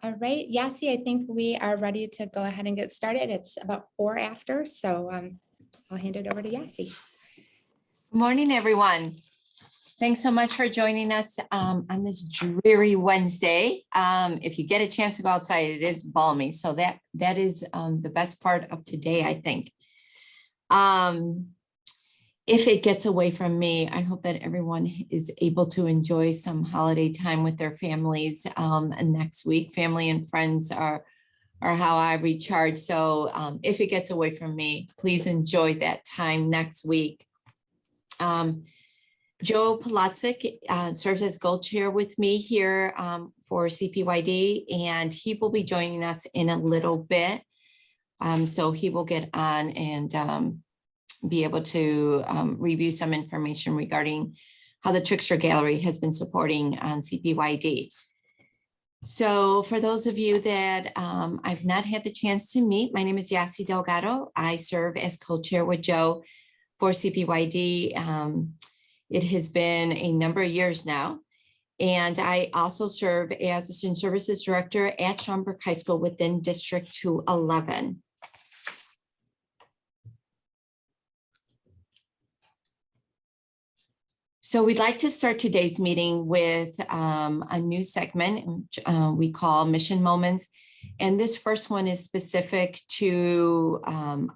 All right, Yasi, I think we are ready to go ahead and get started. It's about 4 after, so I'll hand it over to Yasi. Good morning, everyone. Thanks so much for joining us on this dreary Wednesday. If you get a chance to go outside, it is balmy, so that is the best part of today, I think. If it gets away from me, I hope that everyone is able to enjoy some holiday time with their families next week. Family and friends are how I recharge. So if it gets away from me, please enjoy that time next week. Joe Palatine serves as Gold Chair with me here for CPYD, and he will be joining us in a little bit. So he will get on and be able to review some information regarding how the Trickster Gallery has been supporting on CPYD. So for those of you that I've not had the chance to meet, my name is Yasi Delgado. I serve as co-chair with Joe for CPYD. It has been a number of years now. And I also serve as the Student Services Director at Schaumburg High School within District 211. So we'd like to start today's meeting with a new segment which we call Mission Moments. And this first one is specific to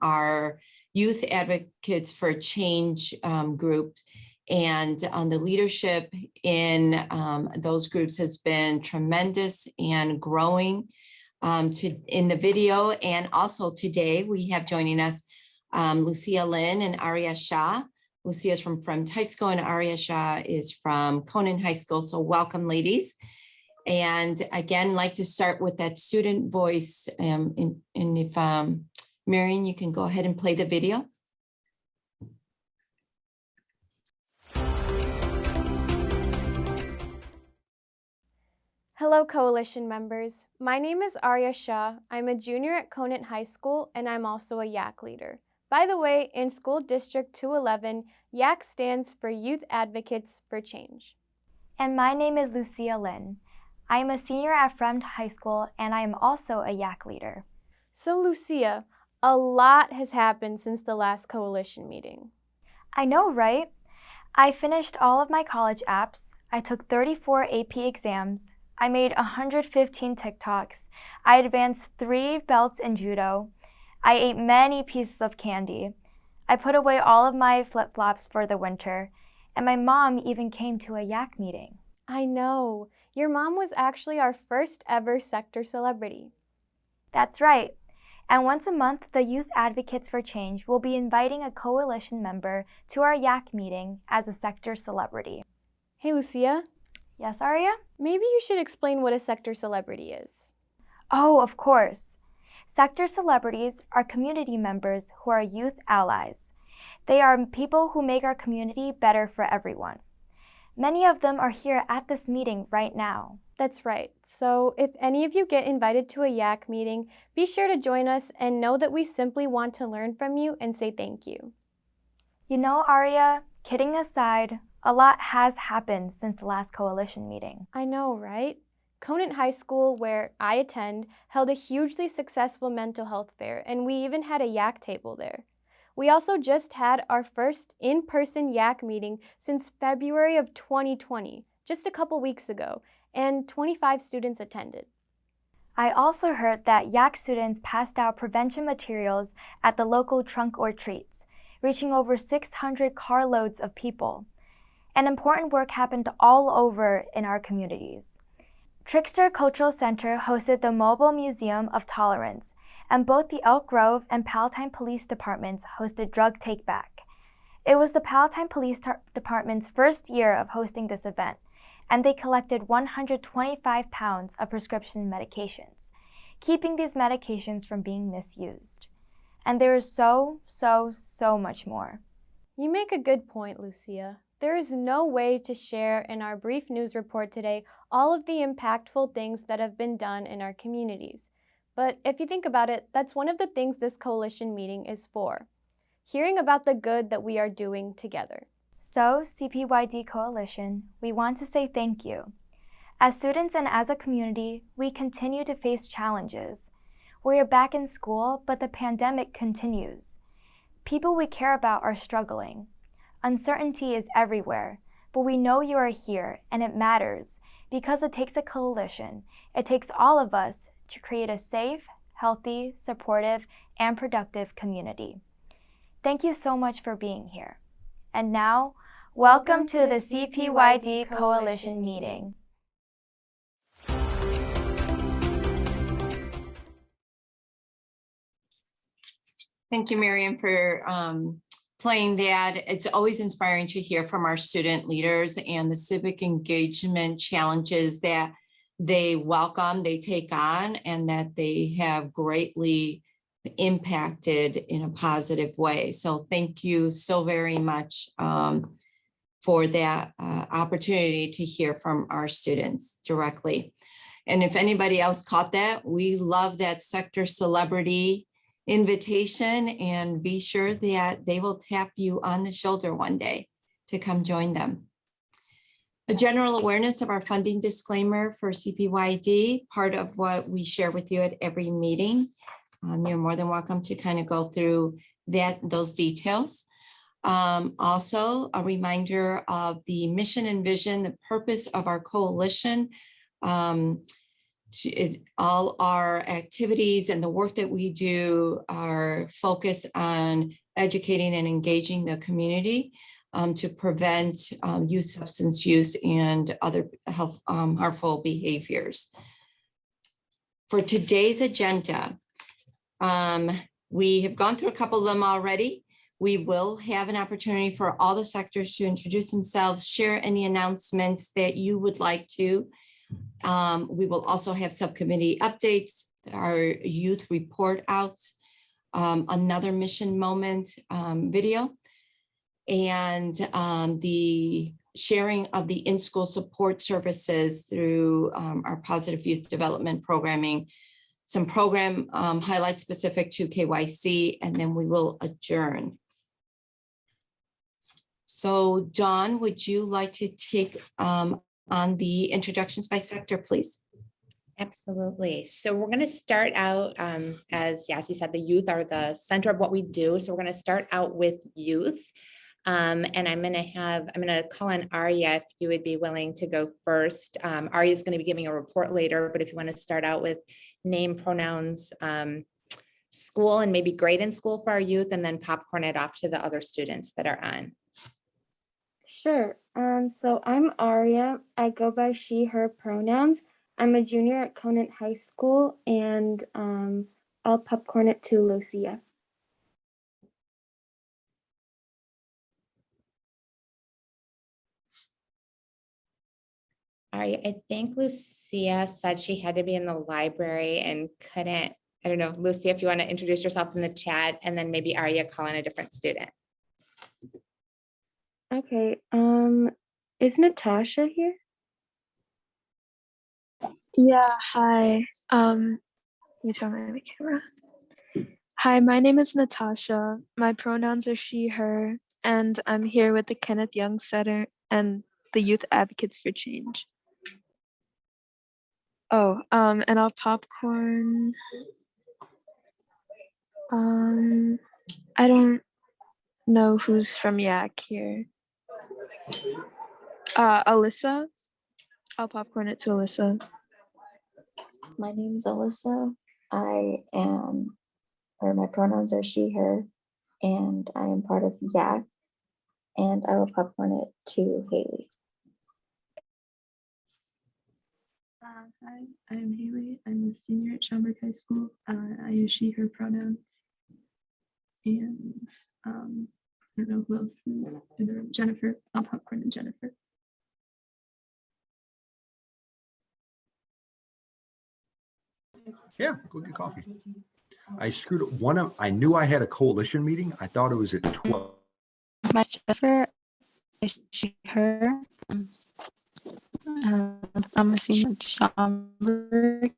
our Youth Advocates for Change group. And the leadership in those groups has been tremendous and growing in the video. And also today we have joining us Lucia Lynn and Arya Shah. Lucia is from Fremd High School and Arya Shah is from Conan High School. So welcome, ladies. And again, like to start with that student voice. And if Marion, you can go ahead and play the video. Hello, Coalition members. My name is Arya Shah. I'm a junior at Conant High School, and I'm also a YAC leader. By the way, in School District 211, YAC stands for Youth Advocates for Change. And my name is Lucia Lynn. I am a senior at Fremd High School, and I am also a YAC leader. So, Lucia, a lot has happened since the last coalition meeting. I know, right? I finished all of my college apps. I took 34 AP exams. I made 115 TikToks. I advanced 3 belts in judo. I ate many pieces of candy. I put away all of my flip-flops for the winter. And my mom even came to a YAC meeting. I know. Your mom was actually our first ever sector celebrity. That's right. And once a month, the Youth Advocates for Change will be inviting a coalition member to our YAC meeting as a sector celebrity. Hey, Lucia. Yes, Arya? Maybe you should explain what a sector celebrity is. Oh, of course. Sector celebrities are community members who are youth allies. They are people who make our community better for everyone. Many of them are here at this meeting right now. That's right. So if any of you get invited to a YAC meeting, be sure to join us and know that we simply want to learn from you and say thank you. You know, Arya, kidding aside, a lot has happened since the last coalition meeting. I know, right? Conant High School, where I attend, held a hugely successful mental health fair, and we even had a YAC table there. We also just had our first in-person YAC meeting since February of 2020, just a couple weeks ago, and 25 students attended. I also heard that YAC students passed out prevention materials at the local trunk or treats, reaching over 600 carloads of people. And important work happened all over in our communities. Trickster Cultural Center hosted the Mobile Museum of Tolerance, and both the Elk Grove and Palatine Police Departments hosted Drug Take Back. It was the Palatine Police Department's first year of hosting this event, and they collected 125 pounds of prescription medications, keeping these medications from being misused. And there is so much more. You make a good point, Lucia. There is no way to share in our brief news report today all of the impactful things that have been done in our communities. But if you think about it, that's one of the things this coalition meeting is for. Hearing about the good that we are doing together. So, CPYD Coalition, we want to say thank you. As students and as a community, we continue to face challenges. We are back in school, but the pandemic continues. People we care about are struggling. Uncertainty is everywhere, but we know you are here, and it matters because it takes a coalition. It takes all of us to create a safe, healthy, supportive, and productive community. Thank you so much for being here. And now, welcome to the CPYD Coalition Meeting. Thank you, Miriam, for playing that. It's always inspiring to hear from our student leaders and the civic engagement challenges that they welcome, they take on, and that they have greatly impacted in a positive way. So thank you so very much for that opportunity to hear from our students directly. And if anybody else caught that, we love that sector celebrity invitation, and be sure that they will tap you on the shoulder one day to come join them. A general awareness of our funding disclaimer for CPYD, part of what we share with you at every meeting. You're more than welcome to kind of go through those details. Also, a reminder of the mission and vision, the purpose of our coalition. All our activities and the work that we do are focused on educating and engaging the community to prevent youth substance use and other health harmful behaviors. For today's agenda, we have gone through a couple of them already. We will have an opportunity for all the sectors to introduce themselves, share any announcements that you would like to. We will also have subcommittee updates, our youth report outs, another mission moment video, and the sharing of the in-school support services through our positive youth development programming, some program highlights specific to KYC, and then we will adjourn. So Dawn, would you like to take on the introductions by sector, please? Absolutely. So we're going to start out, as Yasi said, the youth are the center of what we do. So we're going to start out with youth. And I'm going to call on Arya if you would be willing to go first. Arya is going to be giving a report later, but if you want to start out with name, pronouns, school, and maybe grade in school for our youth, and then popcorn it off to the other students that are on. Sure. So I'm Aria. I go by she, her pronouns. I'm a junior at Conant High School, and I'll popcorn it to Lucia. Aria, I think Lucia said she had to be in the library and couldn't. I don't know, Lucia, if you want to introduce yourself in the chat, and then maybe Aria call in a different student. Okay. Is Natasha here? Yeah, hi. Let me turn my camera. Hi, my name is Natasha. My pronouns are she, her, and I'm here with the Kenneth Young Center and the Youth Advocates for Change. Oh, and I'll popcorn. I don't know who's from Yak here. Alyssa. I'll popcorn it to Alyssa. My name is Alyssa. My pronouns are she, her, and I am part of YAC, and I will popcorn it to Haley. Hi, I'm Haley. I'm a senior at Schaumburg High School. I use she, her pronouns. And I don't know who else is in the room. Jennifer. I'll popcorn to Jennifer. Yeah, go get coffee. I screwed up one of, I knew I had a coalition meeting. I thought it was at 12. My Jennifer, she, her. I'm a senior at Schaumburg.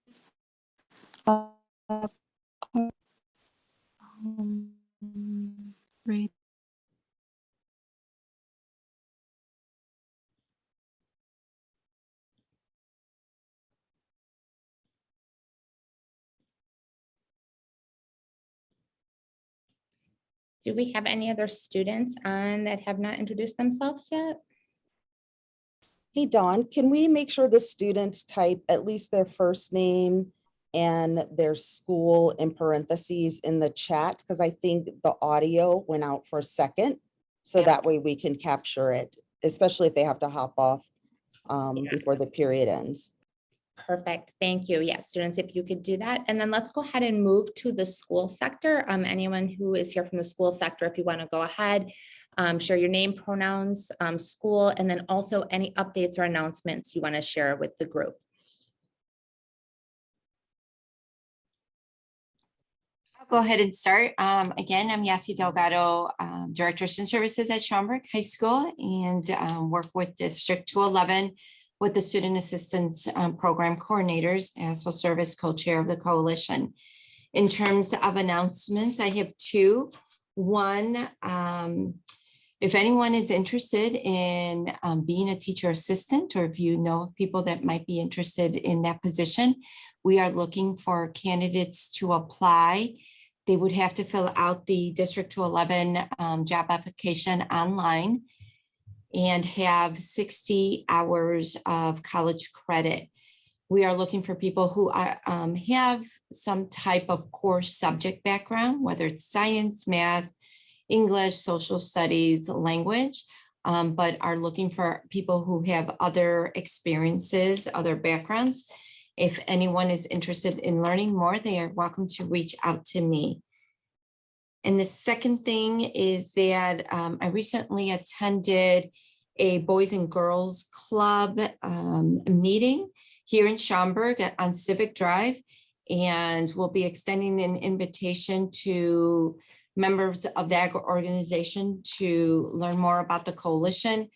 Right. Do we have any other students on that have not introduced themselves yet? Hey, Dawn, can we make sure the students type at least their first name and their school in parentheses in the chat? Because I think the audio went out for a second. So that way we can capture it, especially if they have to hop off before the period ends. Perfect. Thank you. Yes, students, if you could do that. And then let's go ahead and move to the school sector. Anyone who is here from the school sector, if you want to go ahead, share your name, pronouns, school, and then also any updates or announcements you want to share with the group. I'll go ahead and start. Again, I'm Yasi Delgado, Director of Student Services at Schaumburg High School, and work with District 211 with the Student Assistance Program Coordinators, and also serve as co-chair of the coalition. In terms of announcements, I have two. One, if anyone is interested in being a teacher assistant, or if you know of people that might be interested in that position, we are looking for candidates to apply. They would have to fill out the District 211 job application online and have 60 hours of college credit. We are looking for people who have some type of core subject background, whether it's science, math, English, social studies, language, but are looking for people who have other experiences, other backgrounds. If anyone is interested in learning more, they are welcome to reach out to me. And the second thing is that I recently attended a Boys and Girls Club meeting here in Schaumburg on Civic Drive, and we'll be extending an invitation to members of that organization to learn more about the coalition.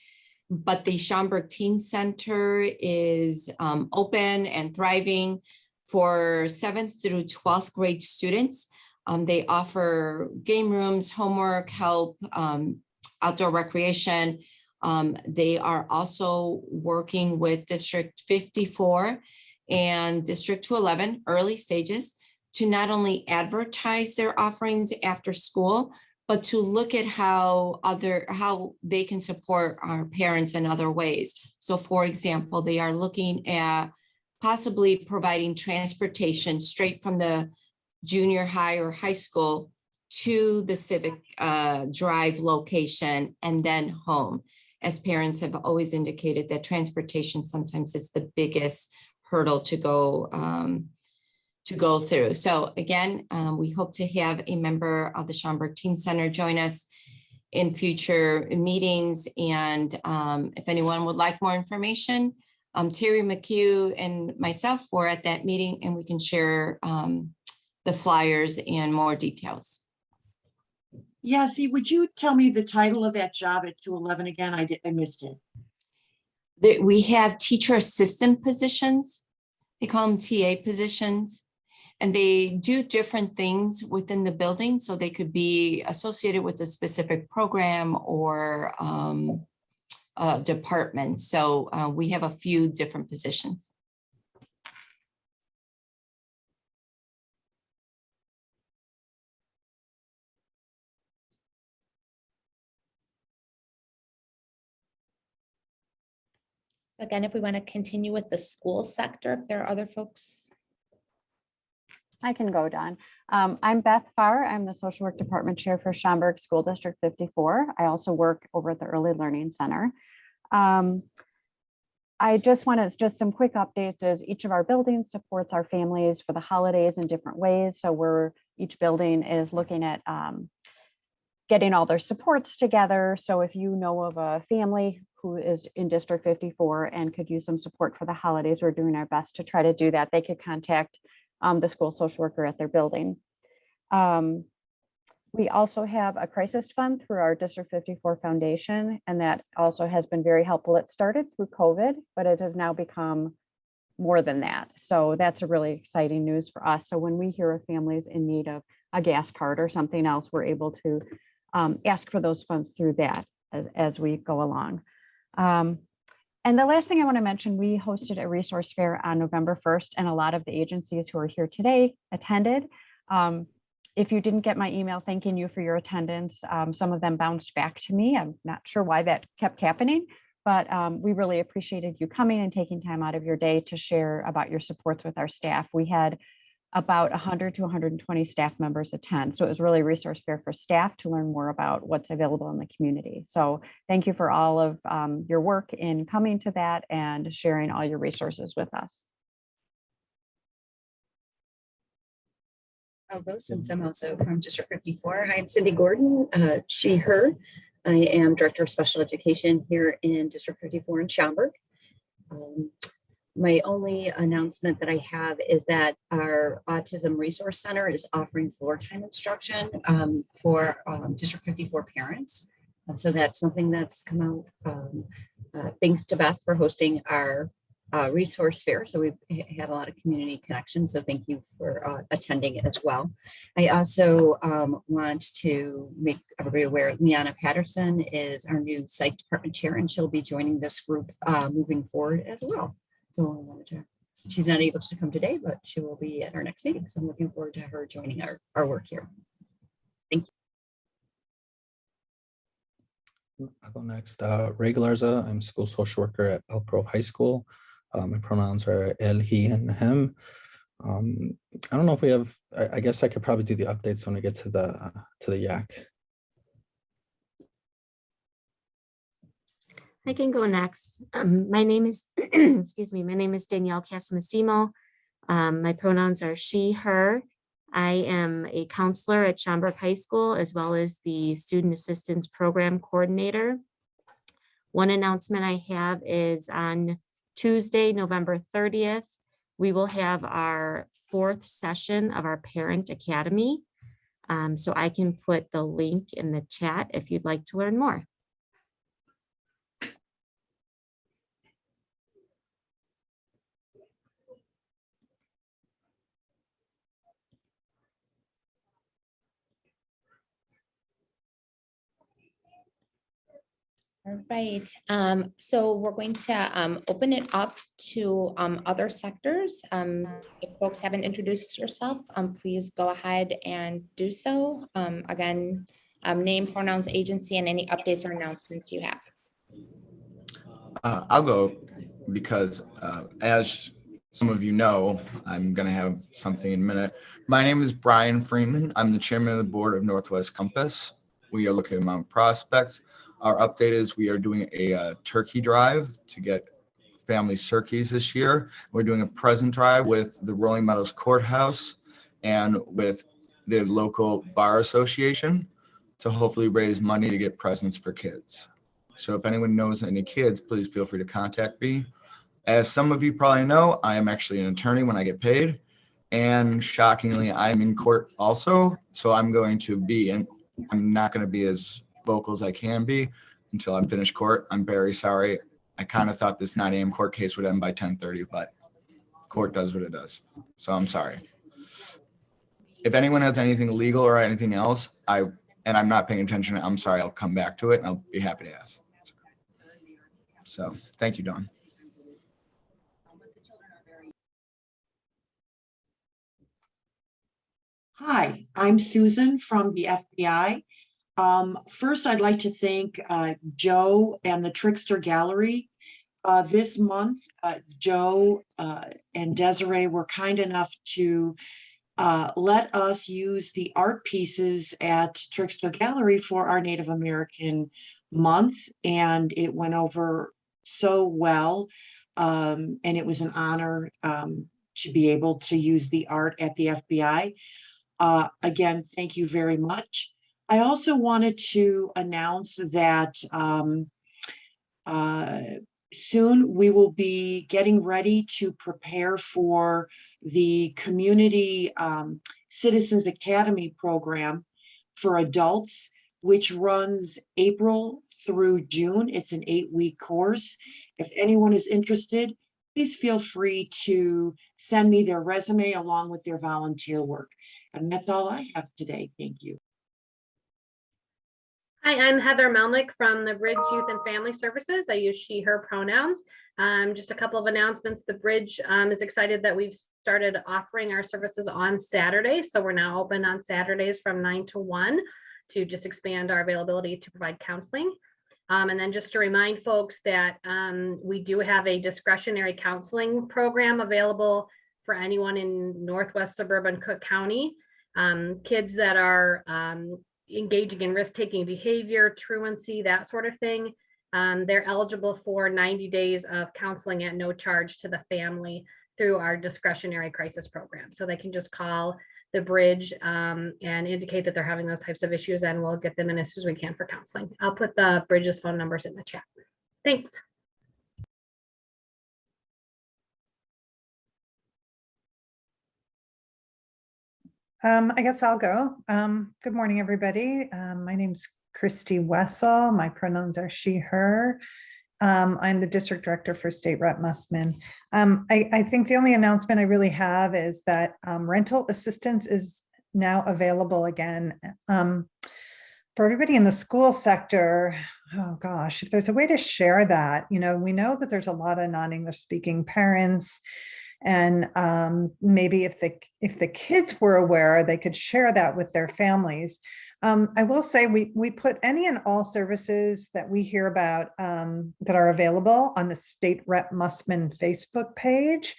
But the Schaumburg Teen Center is open and thriving for 7th through 12th grade students. They offer game rooms, homework, help, outdoor recreation. They are also working with District 54 and District 211, early stages, to not only advertise their offerings after school, but to look at how they can support our parents in other ways. So for example, they are looking at possibly providing transportation straight from the junior high or high school to the Civic Drive location and then home. As parents have always indicated that transportation sometimes is the biggest hurdle to go through. So again, we hope to have a member of the Schaumburg Teen Center join us in future meetings. And if anyone would like more information, Terry McHugh and myself were at that meeting, and we can share the flyers and more details. Yeah, see, would you tell me the title of that job at 211 again? I missed it. We have teacher assistant positions. They call them TA positions, and they do different things within the building. So they could be associated with a specific program or department. So we have a few different positions. So again, if we want to continue with the school sector, if there are other folks. I can go, Dawn. I'm Beth Farr. I'm the social work department chair for Schaumburg School District 54. I also work over at the Early Learning Center. I just want to some quick updates as each of our buildings supports our families for the holidays in different ways. So each building is looking at getting all their supports together. So if you know of a family who is in District 54 and could use some support for the holidays, we're doing our best to try to do that. They could contact the school social worker at their building. We also have a crisis fund through our District 54 Foundation, and that also has been very helpful. It started through COVID, but it has now become more than that. So that's a really exciting news for us. So when we hear of families in need of a gas card or something else, we're able to ask for those funds through that as we go along. And the last thing I want to mention, we hosted a resource fair on November 1st, and a lot of the agencies who are here today attended. If you didn't get my email thanking you for your attendance, some of them bounced back to me. I'm not sure why that kept happening, but we really appreciated you coming and taking time out of your day to share about your supports with our staff. We had about 100 to 120 staff members attend. So it was really a resource fair for staff to learn more about what's available in the community. So thank you for all of your work in coming to that and sharing all your resources with us. Since I'm also from District 54. Hi, I'm Cindy Gordon, she, her. I am Director of Special Education here in District 54 in Schaumburg. My only announcement that I have is that our Autism Resource Center is offering floor time instruction for District 54 parents. So that's something that's come out. Thanks to Beth for hosting our resource fair. So we've had a lot of community connections. So thank you for attending it as well. I also want to make everybody aware Liana Patterson is our new psych department chair, and she'll be joining this group moving forward as well. So I wanted to, she's not able to come today, but she will be at our next meeting. So I'm looking forward to her joining our work here. Thank you. I'll go next. Ray Galarza, I'm school social worker at Elk Grove High School. My pronouns are él, he, and him. I don't know if we have, I guess I could probably do the updates when I get to the YAC. I can go next. My name is, excuse me, my name is Danielle Casamasimo. My pronouns are she, her. I am a counselor at Schaumburg High School, as well as the Student Assistance Program Coordinator. One announcement I have is on Tuesday, November 30th, we will have our 4th session of our Parent Academy. So I can put the link in the chat if you'd like to learn more. All right, so we're going to open it up to other sectors. If folks haven't introduced yourself, please go ahead and do so. Again, name, pronouns, agency, and any updates or announcements you have. I'll go because as some of you know, I'm going to have something in a minute. My name is Brian Freeman. I'm the chairman of the board of Northwest Compass. We are located in Mount Prospect. Our update is we are doing a turkey drive to get family turkeys this year. We're doing a present drive with the Rolling Meadows Courthouse and with the local bar association to hopefully raise money to get presents for kids. So if anyone knows any kids, please feel free to contact me. As some of you probably know, I am actually an attorney when I get paid. And shockingly, I'm in court also. So I'm going to be in, I'm not going to be as vocal as I can be until I'm finished court. I'm very sorry. I kind of thought this 9 a.m. court case would end by 10:30, but court does what it does. So I'm sorry. If anyone has anything legal or anything else, and I'm not paying attention, I'm sorry, I'll come back to it and I'll be happy to ask. So thank you, Dawn. Hi, I'm Susan from the FBI. First, I'd like to thank Joe and the Trickster Gallery. This month, Joe and Desiree were kind enough to let us use the art pieces at Trickster Gallery for our Native American month, and it went over so well, and it was an honor to be able to use the art at the FBI. Again, thank you very much. I also wanted to announce that soon we will be getting ready to prepare for the Community Citizens Academy program for adults, which runs April through June. It's an 8-week course. If anyone is interested, please feel free to send me their resume along with their volunteer work. And that's all I have today. Thank you. Hi, I'm Heather Melnick from the Bridge Youth and Family Services. I use she, her pronouns. Just a couple of announcements. The Bridge is excited that we've started offering our services on Saturdays. So we're now open on Saturdays from 9 to 1 to just expand our availability to provide counseling. And then just to remind folks that we do have a discretionary counseling program available for anyone in Northwest Suburban Cook County. Kids that are engaging in risk-taking behavior, truancy, that sort of thing. They're eligible for 90 days of counseling at no charge to the family through our discretionary crisis program. So they can just call the Bridge and indicate that they're having those types of issues, and we'll get them in as soon as we can for counseling. I'll put the Bridge's phone numbers in the chat. Thanks. I guess I'll go. Good morning, everybody. My name's Christy Wessel. My pronouns are she, her. I'm the district director for State Rep Mussman. I think the only announcement I really have is that rental assistance is now available again. For everybody in the school sector, oh gosh, if there's a way to share that, we know that there's a lot of non-English speaking parents. And maybe if the kids were aware, they could share that with their families. I will say we put any and all services that we hear about that are available on the State Rep Mussman Facebook page.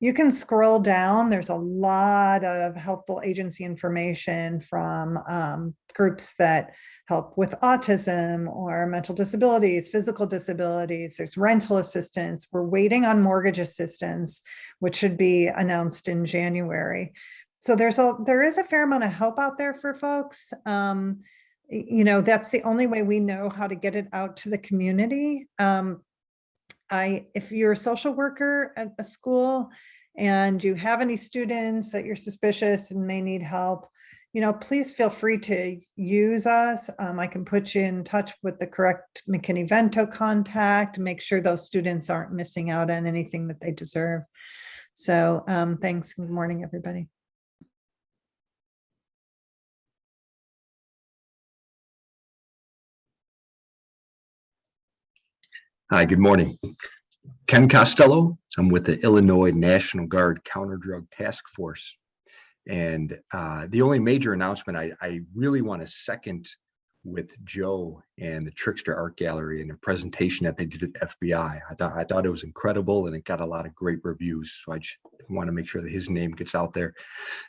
You can scroll down. There's a lot of helpful agency information from groups that help with autism or mental disabilities, physical disabilities. There's rental assistance. We're waiting on mortgage assistance, which should be announced in January. So there is a fair amount of help out there for folks. That's the only way we know how to get it out to the community. If you're a social worker at a school and you have any students that you're suspicious and may need help, please feel free to use us. I can put you in touch with the correct McKinney-Vento contact, make sure those students aren't missing out on anything that they deserve. So thanks. Good morning, everybody. Hi, good morning. Ken Costello. I'm with the Illinois National Guard Counter Drug Task Force. And the only major announcement I really want to second with Joe and the Trickster Art Gallery and the presentation that they did at FBI. I thought it was incredible, and it got a lot of great reviews. So I just want to make sure that his name gets out there.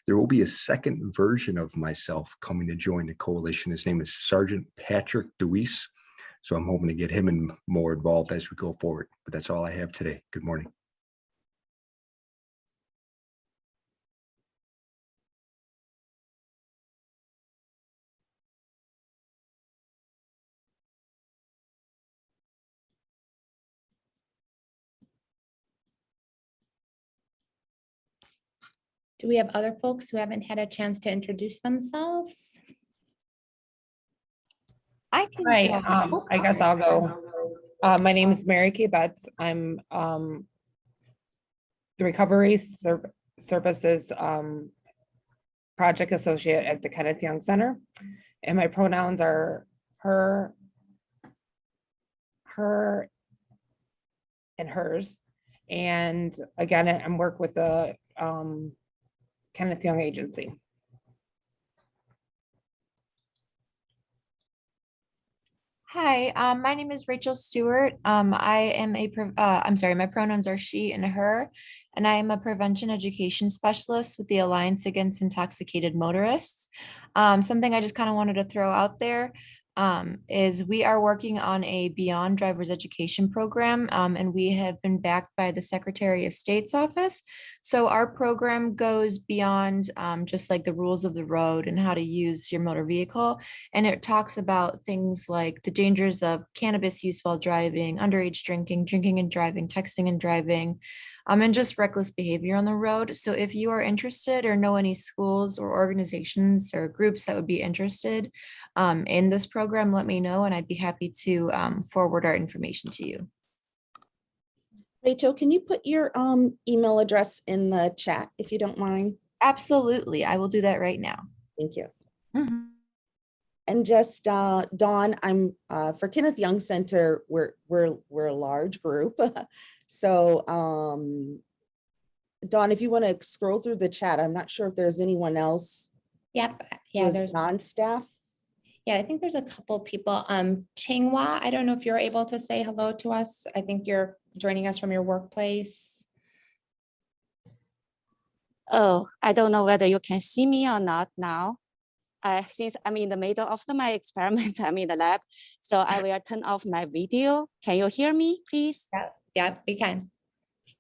There will be a second version of myself coming to join the coalition. His name is Sergeant Patrick Deweese. So I'm hoping to get him more involved as we go forward. But that's all I have today. Good morning. Do we have other folks who haven't had a chance to introduce themselves? I can. Hi, I guess I'll go. My name is Mary Kay Betts. I'm the Recovery Services Project Associate at the Kenneth Young Center, and my pronouns are her, and hers. And again, I'm work with the Kenneth Young Agency. Hi, my name is Rachel Stewart. I am my pronouns are she and her, and I am a prevention education specialist with the Alliance Against Intoxicated Motorists. Something I just kind of wanted to throw out there is we are working on a Beyond Driver's Education program, and we have been backed by the Secretary of State's office. So our program goes beyond just like the rules of the road and how to use your motor vehicle. And it talks about things like the dangers of cannabis use while driving, underage drinking, drinking and driving, texting and driving, and just reckless behavior on the road. So if you are interested or know any schools or organizations or groups that would be interested in this program, let me know, and I'd be happy to forward our information to you. Rachel, can you put your email address in the chat if you don't mind? Absolutely. I will do that right now. Thank you. Mm-hmm. And just Dawn, I'm for Kenneth Young Center, we're a large group. So Dawn, if you want to scroll through the chat, I'm not sure if there's anyone else. Yep. Yeah, there's non-staff. Yeah, I think there's a couple people. Chinghua, I don't know if you're able to say hello to us. I think you're joining us from your workplace. Oh, I don't know whether you can see me or not now. Since I'm in the middle of my experiment, I'm in the lab, so I will turn off my video. Can you hear me, please? Yeah, we can.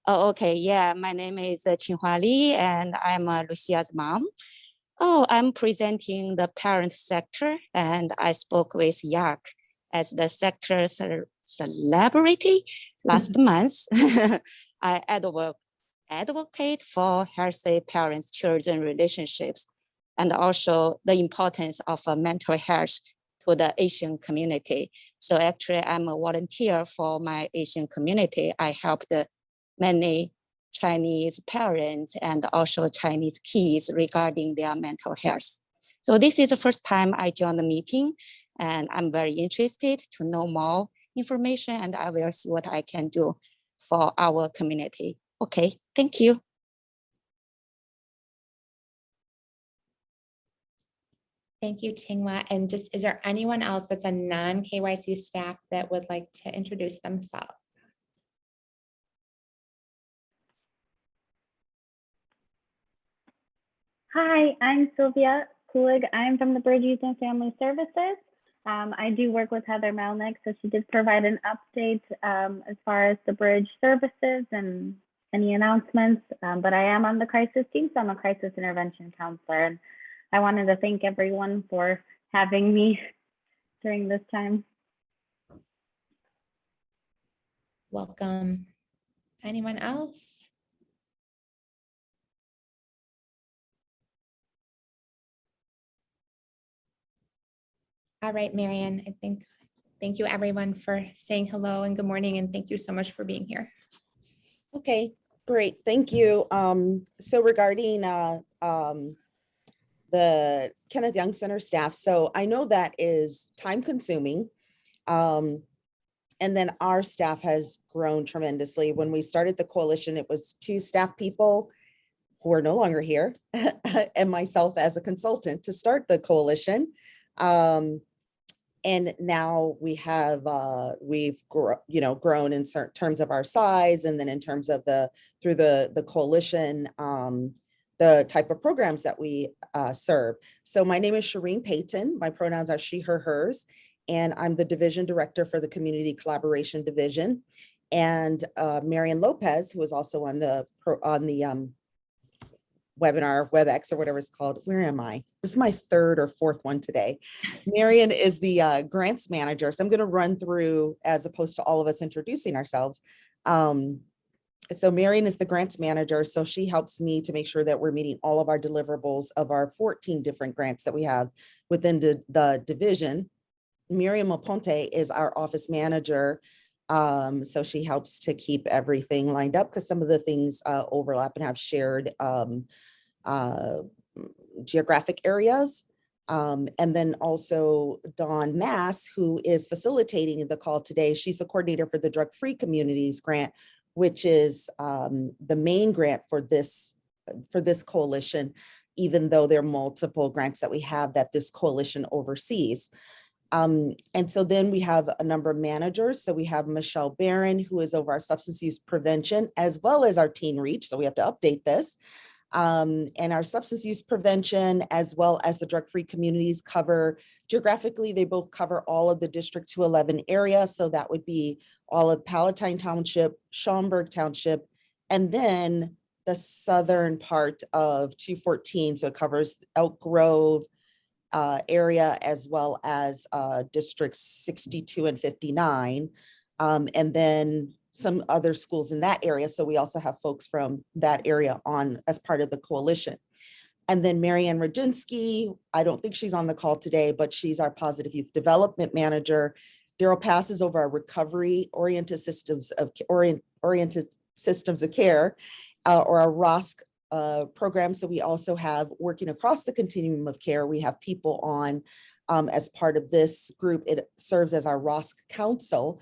Oh, okay. Yeah, my name is Qinghua Li, and I'm Lucia's mom. Oh, I'm presenting the parent sector, and I spoke with Yak as the sector celebrity last month. I advocate for healthy parents-children relationships, and also the importance of mental health to the Asian community. So actually, I'm a volunteer for my Asian community. I helped many Chinese parents and also Chinese kids regarding their mental health. So this is the first time I joined the meeting, and I'm very interested to know more information, and I will see what I can do for our community. Okay, thank you. Thank you, Chinghua. And just, is there anyone else that's a non-KYC staff that would like to introduce themselves? Hi, I'm Sylvia Kulig. I'm from the Bridge Youth and Family Services. I do work with Heather Melnick, so she did provide an update as far as the Bridge services and any announcements, but I am on the crisis team, so I'm a crisis intervention counselor. And I wanted to thank everyone for having me during this time. Welcome. Anyone else? All right, Marianne, I think, thank you everyone for saying hello and good morning, and thank you so much for being here. Okay, great, thank you. So regarding the Kenneth Young Center staff, so I know that is time consuming. And then our staff has grown tremendously. When we started the coalition, it was 2 staff people who are no longer here and myself as a consultant to start the coalition. And now we have, grown in certain terms of our size, and then in terms of through the coalition, the type of programs that we serve. So my name is Shireen Payton. My pronouns are she, her, hers, and I'm the division director for the Community Collaboration Division. And Marian Lopez, who is also on the webinar, WebEx or whatever it's called. Where am I? This is my 3rd or 4th one today. Marian is the grants manager. So I'm going to run through as opposed to all of us introducing ourselves. So Marian is the grants manager. So she helps me to make sure that we're meeting all of our deliverables of our 14 different grants that we have within the division. Miriam Aponte is our office manager. So she helps to keep everything lined up because some of the things overlap and have shared geographic areas. And then also Dawn Mass, who is facilitating the call today. She's the coordinator for the Drug Free Communities Grant, which is the main grant for this coalition, even though there are multiple grants that we have that this coalition oversees. And so then we have a number of managers. So we have Michelle Barron, who is over our substance use prevention, as well as our teen reach. So we have to update this. And our substance use prevention, as well as the drug-free communities, cover geographically, they both cover all of the District 211 area. So that would be all of Palatine Township, Schaumburg Township, and then the southern part of 214. So it covers Elk Grove area, as well as districts 62 and 59, and then some other schools in that area. So we also have folks from that area on as part of the coalition. And then Marianne Rajinsky, I don't think she's on the call today, but she's our Positive Youth Development Manager. Daryl passes over our recovery-oriented systems of care, or our ROSC program. So we also have, working across the continuum of care, we have people on As part of this group, it serves as our ROSC council,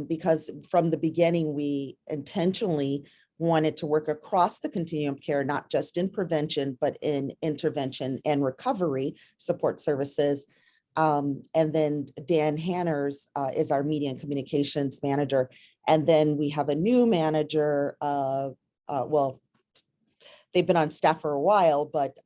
because from the beginning, we intentionally wanted to work across the continuum of care, not just in prevention, but in intervention and recovery support services. And then Dan Hanners is our media and communications manager. And then we have a new manager, well, they've been on staff for a while, but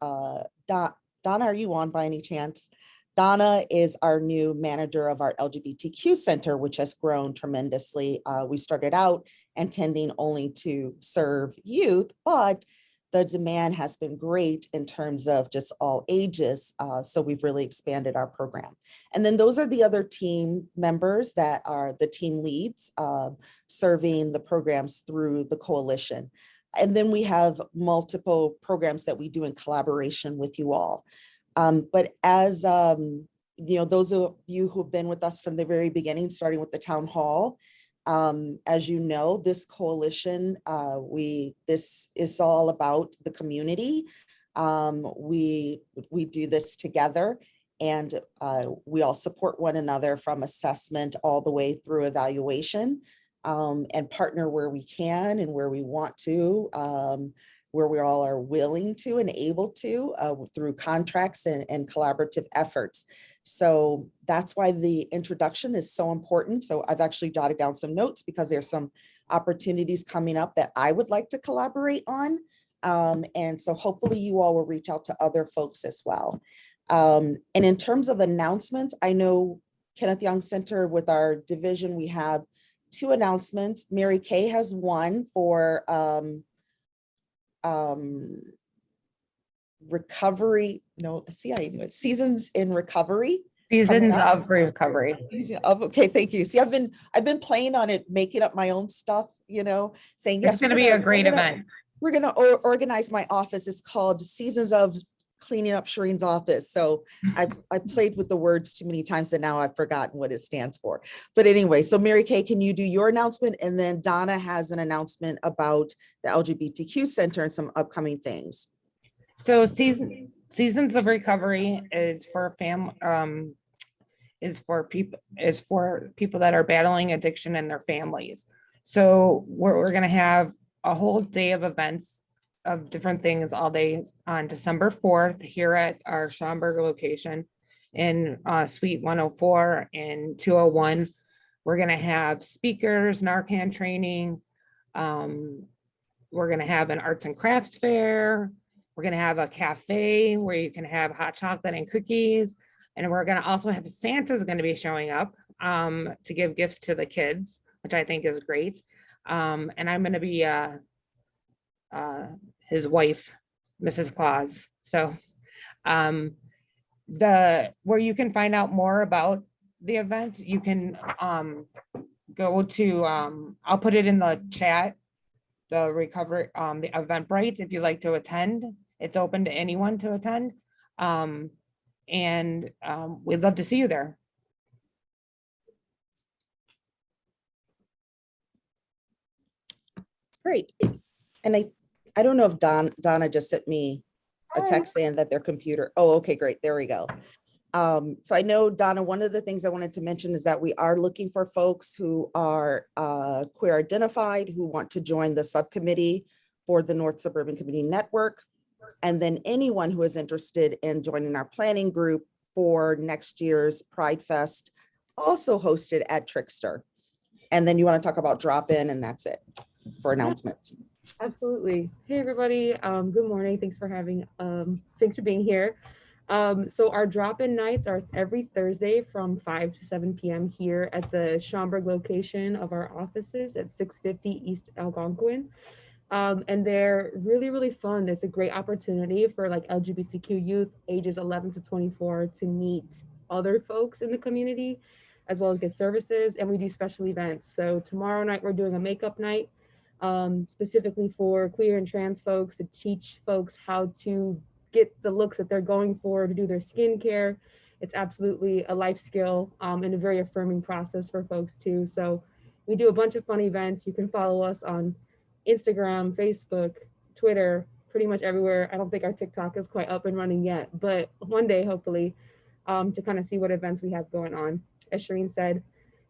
Donna, are you on by any chance? Donna is our new manager of our LGBTQ Center, which has grown tremendously. We started out intending only to serve youth, but the demand has been great in terms of just all ages. So we've really expanded our program. And then those are the other team members that are the team leads, serving the programs through the coalition. And then we have multiple programs that we do in collaboration with you all. But as you know, those of you who've been with us from the very beginning, starting with the town hall, as you know, this coalition, this is all about the community. We do this together, and we all support one another from assessment all the way through evaluation, and partner where we can and where we want to, where we all are willing to and able to, through contracts and collaborative efforts. So that's why the introduction is so important. So I've actually jotted down some notes because there's some opportunities coming up that I would like to collaborate on. And so hopefully you all will reach out to other folks as well. And in terms of announcements, I know Kenneth Young Center with our division, we have 2 announcements. Mary Kay has one for recovery, no, see, I knew it, Seasons in Recovery. Seasons of Recovery. Okay, thank you. See, I've been playing on it, making up my own stuff, you know, saying yes. It's going to be a great event. We're going to organize my office. It's called Seasons of Cleaning Up Shireen's Office. So I played with the words too many times that now I've forgotten what it stands for. But anyway, so Mary Kay, can you do your announcement? And then Donna has an announcement about the LGBTQ Center and some upcoming things. So Seasons of Recovery is for people that are battling addiction and their families. So we're going to have a whole day of events of different things all day on December 4th here at our Schaumburg location in Suite 104 and 201. We're going to have speakers, Narcan training. We're going to have an arts and crafts fair. We're going to have a cafe where you can have hot chocolate and cookies. And we're going to also have Santa's going to be showing up to give gifts to the kids, which I think is great. And I'm going to be his wife, Mrs. Claus. So where you can find out more about the event, you can go to, I'll put it in the chat, the recovery, the Eventbrite, if you'd like to attend. It's open to anyone to attend. And we'd love to see you there. Great. And I don't know if Donna just sent me a text saying that their computer, oh, okay, great, there we go. So I know, Donna, one of the things I wanted to mention is that we are looking for folks who are queer identified, who want to join the subcommittee for the North Suburban Community Network. And then anyone who is interested in joining our planning group for next year's Pride Fest, also hosted at Trickster. And then you want to talk about drop-in, and that's it for announcements. Absolutely. Hey, everybody. Good morning. Thanks for being here. So our drop-in nights are every Thursday from 5 to 7 p.m. here at the Schaumburg location of our offices at 650 East Algonquin. And they're really, really fun. It's a great opportunity for like LGBTQ youth ages 11 to 24 to meet other folks in the community, as well as get services. And we do special events. So tomorrow night, we're doing a makeup night, specifically for queer and trans folks, to teach folks how to get the looks that they're going for, to do their skincare. It's absolutely a life skill and a very affirming process for folks too. So we do a bunch of fun events. You can follow us on Instagram, Facebook, Twitter, pretty much everywhere. I don't think our TikTok is quite up and running yet, but one day, hopefully. to kind of see what events we have going on. As Shireen said,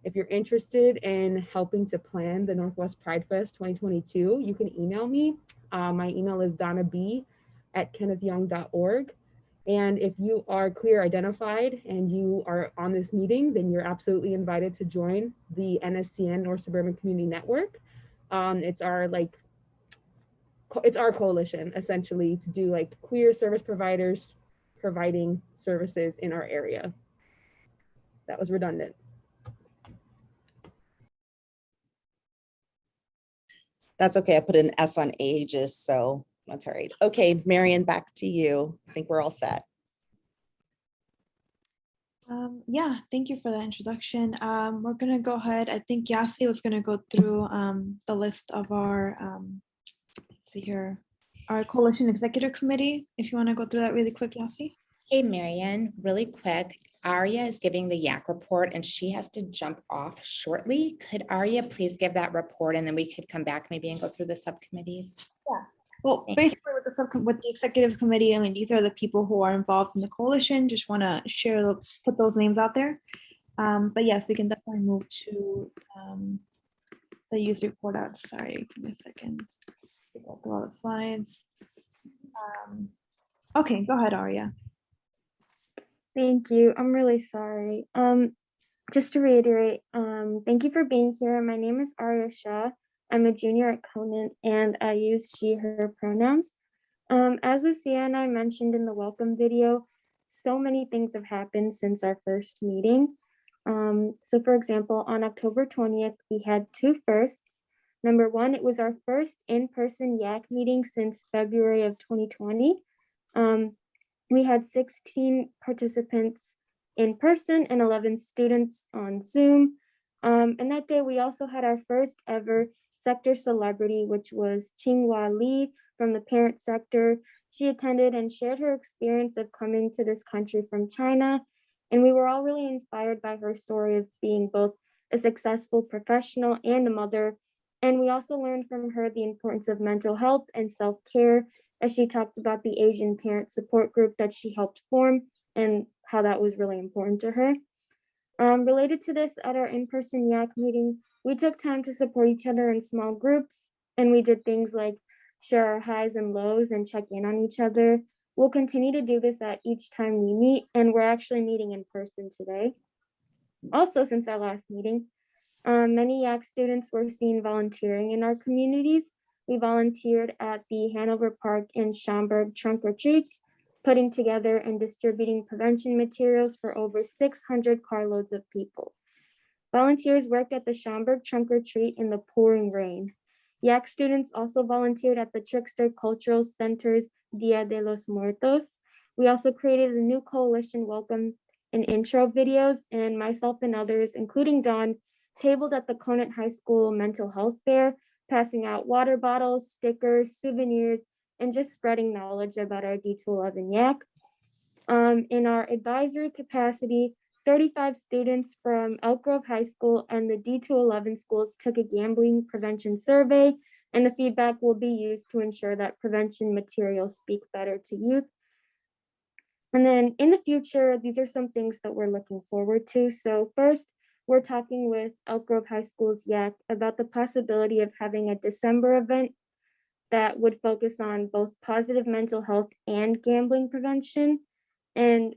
if you're interested in helping to plan the Northwest Pride Fest 2022, you can email me. My email is donnab@kennethyoung.org. And if you are queer identified and you are on this meeting, then you're absolutely invited to join the NSCN North Suburban Community Network. It's our coalition essentially to do like queer service providers providing services in our area. That was redundant. That's okay. I put an S on ages, so that's all right. Okay, Marion, back to you. I think we're all set. Yeah, thank you for the introduction. We're gonna go ahead. I think Yasi was gonna go through the list of our, let's see here, our Coalition Executive Committee. If you want to go through that really quick, Yasi. Hey, Marion, really quick. Aria is giving the YAC report and she has to jump off shortly. Could Aria please give that report and then we could come back maybe and go through the subcommittees? Yeah. Well, basically with the executive committee, I mean, these are the people who are involved in the coalition. Just want to put those names out there. But yes, we can definitely move to the youth report out. Sorry, give me a second. Go through all the slides. Okay, go ahead, Aria. Thank you. I'm really sorry. Just to reiterate, thank you for being here. My name is Aria Shah. I'm a junior at Conant and I use she, her pronouns. As Lucia and I mentioned in the welcome video, so many things have happened since our first meeting. So for example, on October 20th, we had two firsts. Number one, it was our first in-person YAC meeting since February of 2020. We had 16 participants in person and 11 students on Zoom. And that day we also had our first ever sector celebrity, which was Qinghua Li from the parent sector. She attended and shared her experience of coming to this country from China. And we were all really inspired by her story of being both a successful professional and a mother. And we also learned from her the importance of mental health and self-care, as she talked about the Asian parent support group that she helped form and how that was really important to her. Related to this, at our in-person YAC meeting, we took time to support each other in small groups, and we did things like share our highs and lows and check in on each other. We'll continue to do this at each time we meet, and we're actually meeting in person today. Also, since our last meeting, many YAC students were seen volunteering in our communities. We volunteered at the Hanover Park and Schaumburg trunk or treats, putting together and distributing prevention materials for over 600 carloads of people. Volunteers worked at the Schaumburg trunk or treat in the pouring rain. YAC students also volunteered at the Trickster Cultural Center's Dia de los Muertos. We also created a new coalition welcome and intro videos, and myself and others, including Dawn, tabled at the Conant High School mental health fair, passing out water bottles, stickers, souvenirs, and just spreading knowledge about our D211 YAC. In our advisory capacity, 35 students from Elk Grove High School and the D211 schools took a gambling prevention survey, and the feedback will be used to ensure that prevention materials speak better to youth. And then in the future, these are some things that we're looking forward to. So first, we're talking with Elk Grove High School's YAC about the possibility of having a December event that would focus on both positive mental health and gambling prevention. And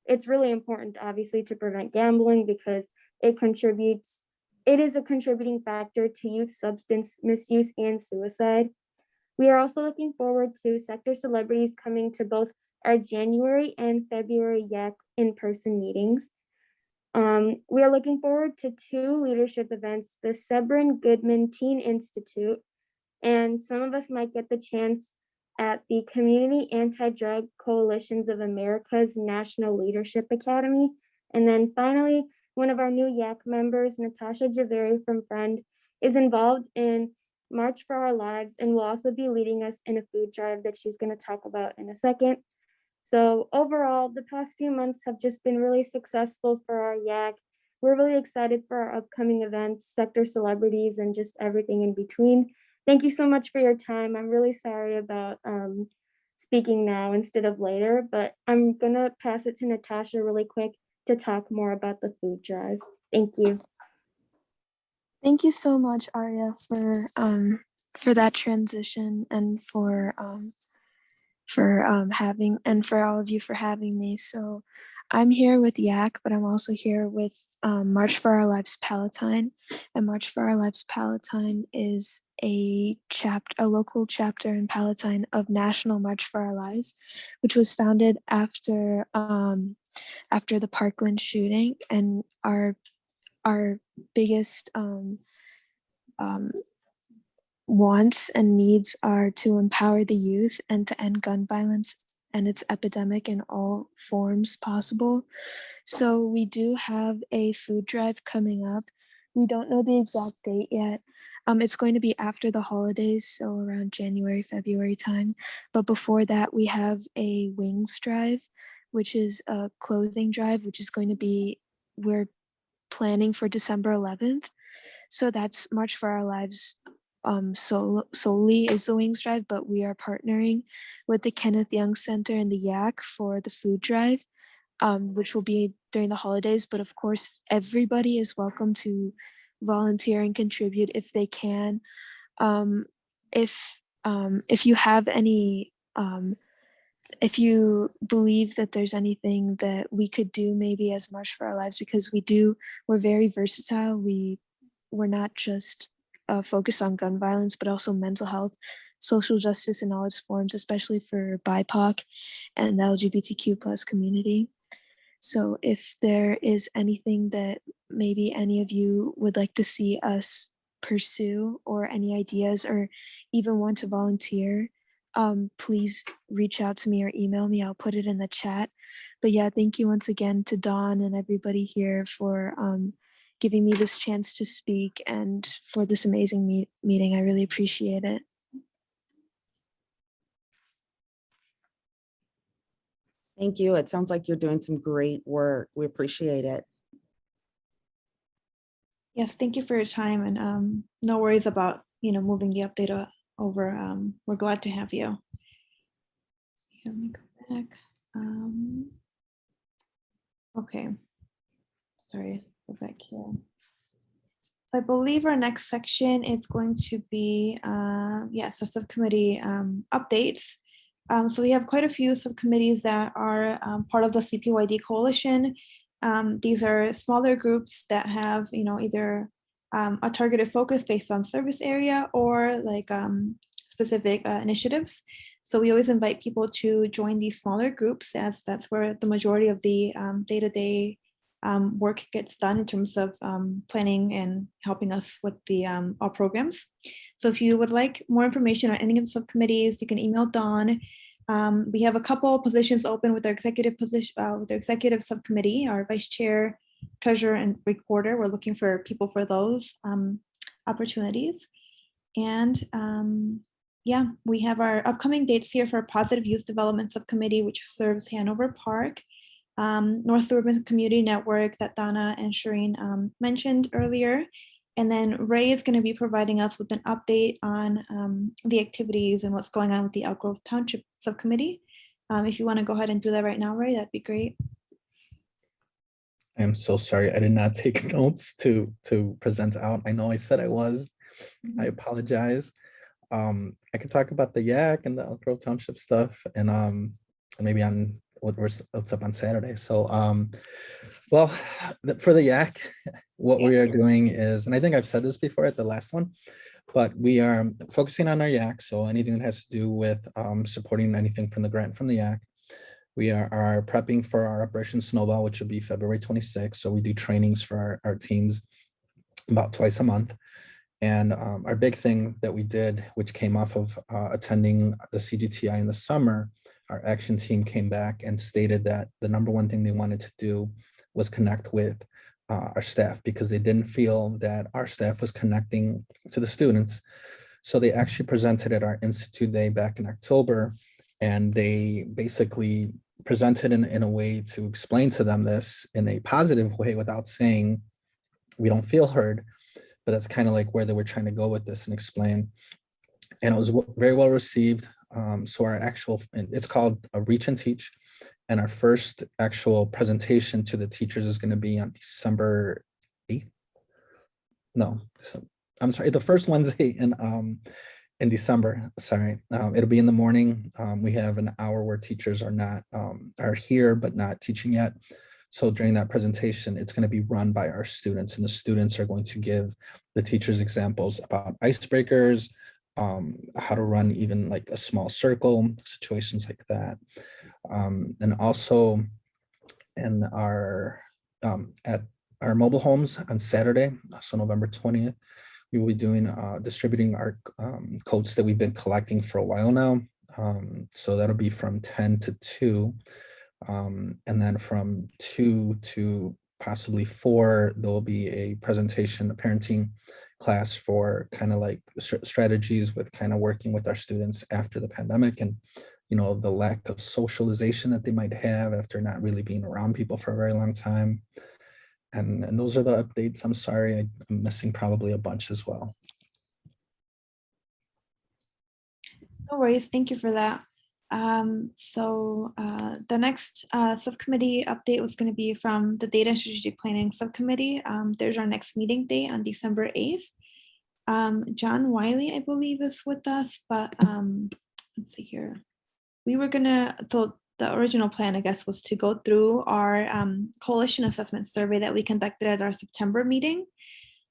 it's really important, obviously, to prevent gambling because it is a contributing factor to youth substance misuse and suicide. We are also looking forward to sector celebrities coming to both our January and February YAC in-person meetings. We are looking forward to two leadership events, the Sebrin Goodman Teen Institute, and some of us might get the chance at the Community Anti-Drug Coalitions of America's National Leadership Academy. And then finally, one of our new YAC members, Natasha Javeri from Friend, is involved in March for Our Lives and will also be leading us in a food drive that she's going to talk about in a second. So overall, the past few months have just been really successful for our YAC. We're really excited for our upcoming events, sector celebrities, and just everything in between. Thank you so much for your time. I'm really sorry about speaking now instead of later, but I'm gonna pass it to Natasha really quick to talk more about the food drive. Thank you. Thank you so much, Arya, for that transition and for having, and for all of you for having me. So I'm here with YAC, but I'm also here with March for Our Lives Palatine, and March for Our Lives Palatine is a local chapter in Palatine of National March for Our Lives, which was founded after the Parkland shooting, and our biggest wants and needs are to empower the youth and to end gun violence and its epidemic in all forms possible. So we do have a food drive coming up. We don't know the exact date yet. It's going to be after the holidays, so around January, February time. But before that, we have a wings drive, which is a clothing drive, which is going to be, we're planning for December 11th. So that's March for Our Lives solely is the wings drive, but we are partnering with the Kenneth Center and the YAC for the food drive, which will be during the holidays. But of course, everybody is welcome to volunteer and contribute if they can. If you have any, if you believe that there's anything that we could do maybe as March for Our Lives, because we're very versatile. We're not just focused on gun violence, but also mental health, social justice in all its forms, especially for BIPOC and the LGBTQ+ community. So if there is anything that maybe any of you would like to see us pursue, or any ideas, or even want to volunteer, please reach out to me or email me. I'll put it in the chat. But yeah, thank you once again to Dawn and everybody here for giving me this chance to speak and for this amazing meeting. I really appreciate it. Thank you. It sounds like you're doing some great work. We appreciate it. Yes, thank you for your time, and no worries about moving the update over. We're glad to have you. Let me go back. Okay, sorry, go back here. So I believe our next section is going to be yes, the subcommittee updates. So we have quite a few subcommittees that are part of the CPYD Coalition. These are smaller groups that have, either a targeted focus based on service area or like specific initiatives. So we always invite people to join these smaller groups, as that's where the majority of the day-to-day work gets done in terms of planning and helping us with the our programs. So if you would like more information on any of the subcommittees, you can email Dawn. We have a couple positions open with our executive position, with our executive subcommittee, our vice chair, treasurer, and recorder. We're looking for people for those opportunities. And yeah, we have our upcoming dates here for Positive Youth Development Subcommittee, which serves Hanover Park, North Suburban Community Network that Donna and Shireen mentioned earlier. And then Ray is going to be providing us with an update on the activities and what's going on with the Elk Grove Township Subcommittee. If you want to go ahead and do that right now, Ray, that'd be great. I'm so sorry. I did not take notes to present out. I know I said I was. I apologize. I could talk about the YAC and the Elk Grove Township stuff, and maybe on what's up on Saturday. So, well, for the YAC, what we are doing is, and I think I've said this before at the last one, but we are focusing on our YAC. So anything that has to do with supporting anything from the grant from the YAC. We are prepping for our Operation Snowball, which will be February 26th. So we do trainings for our teams about twice a month. And our big thing that we did, which came off of attending the CGTI in the summer, our action team came back and stated that the number one thing they wanted to do was connect with our staff, because they didn't feel that our staff was connecting to the students. So they actually presented at our Institute Day back in October, and they basically presented in a way to explain to them this in a positive way without saying, we don't feel heard. But that's kind of like where they were trying to go with this and explain. And it was very well received. So our actual, it's called a Reach and Teach. And our first actual presentation to the teachers is going to be on December 8th. No, I'm sorry, the first Wednesday in December. Sorry, it'll be in the morning. We have an hour where teachers are here but not teaching yet. So during that presentation, it's going to be run by our students, and the students are going to give the teachers examples about icebreakers, how to run even like a small circle, situations like that. And also in our at our mobile homes on Saturday, so November 20th, we will be doing distributing our codes that we've been collecting for a while now. So that'll be from 10 to 2. And then from 2 to possibly 4, there will be a presentation, a parenting class for kind of like strategies with kind of working with our students after the pandemic, and the lack of socialization that they might have after not really being around people for a very long time. And those are the updates. I'm sorry, I'm missing probably a bunch as well. No worries, thank you for that. So the next subcommittee update was going to be from the Data and Strategic Planning Subcommittee. There's our next meeting date on December 8th. John Wiley, I believe, is with us, but let's see here. We were gonna, so the original plan, I guess, was to go through our coalition assessment survey that we conducted at our September meeting.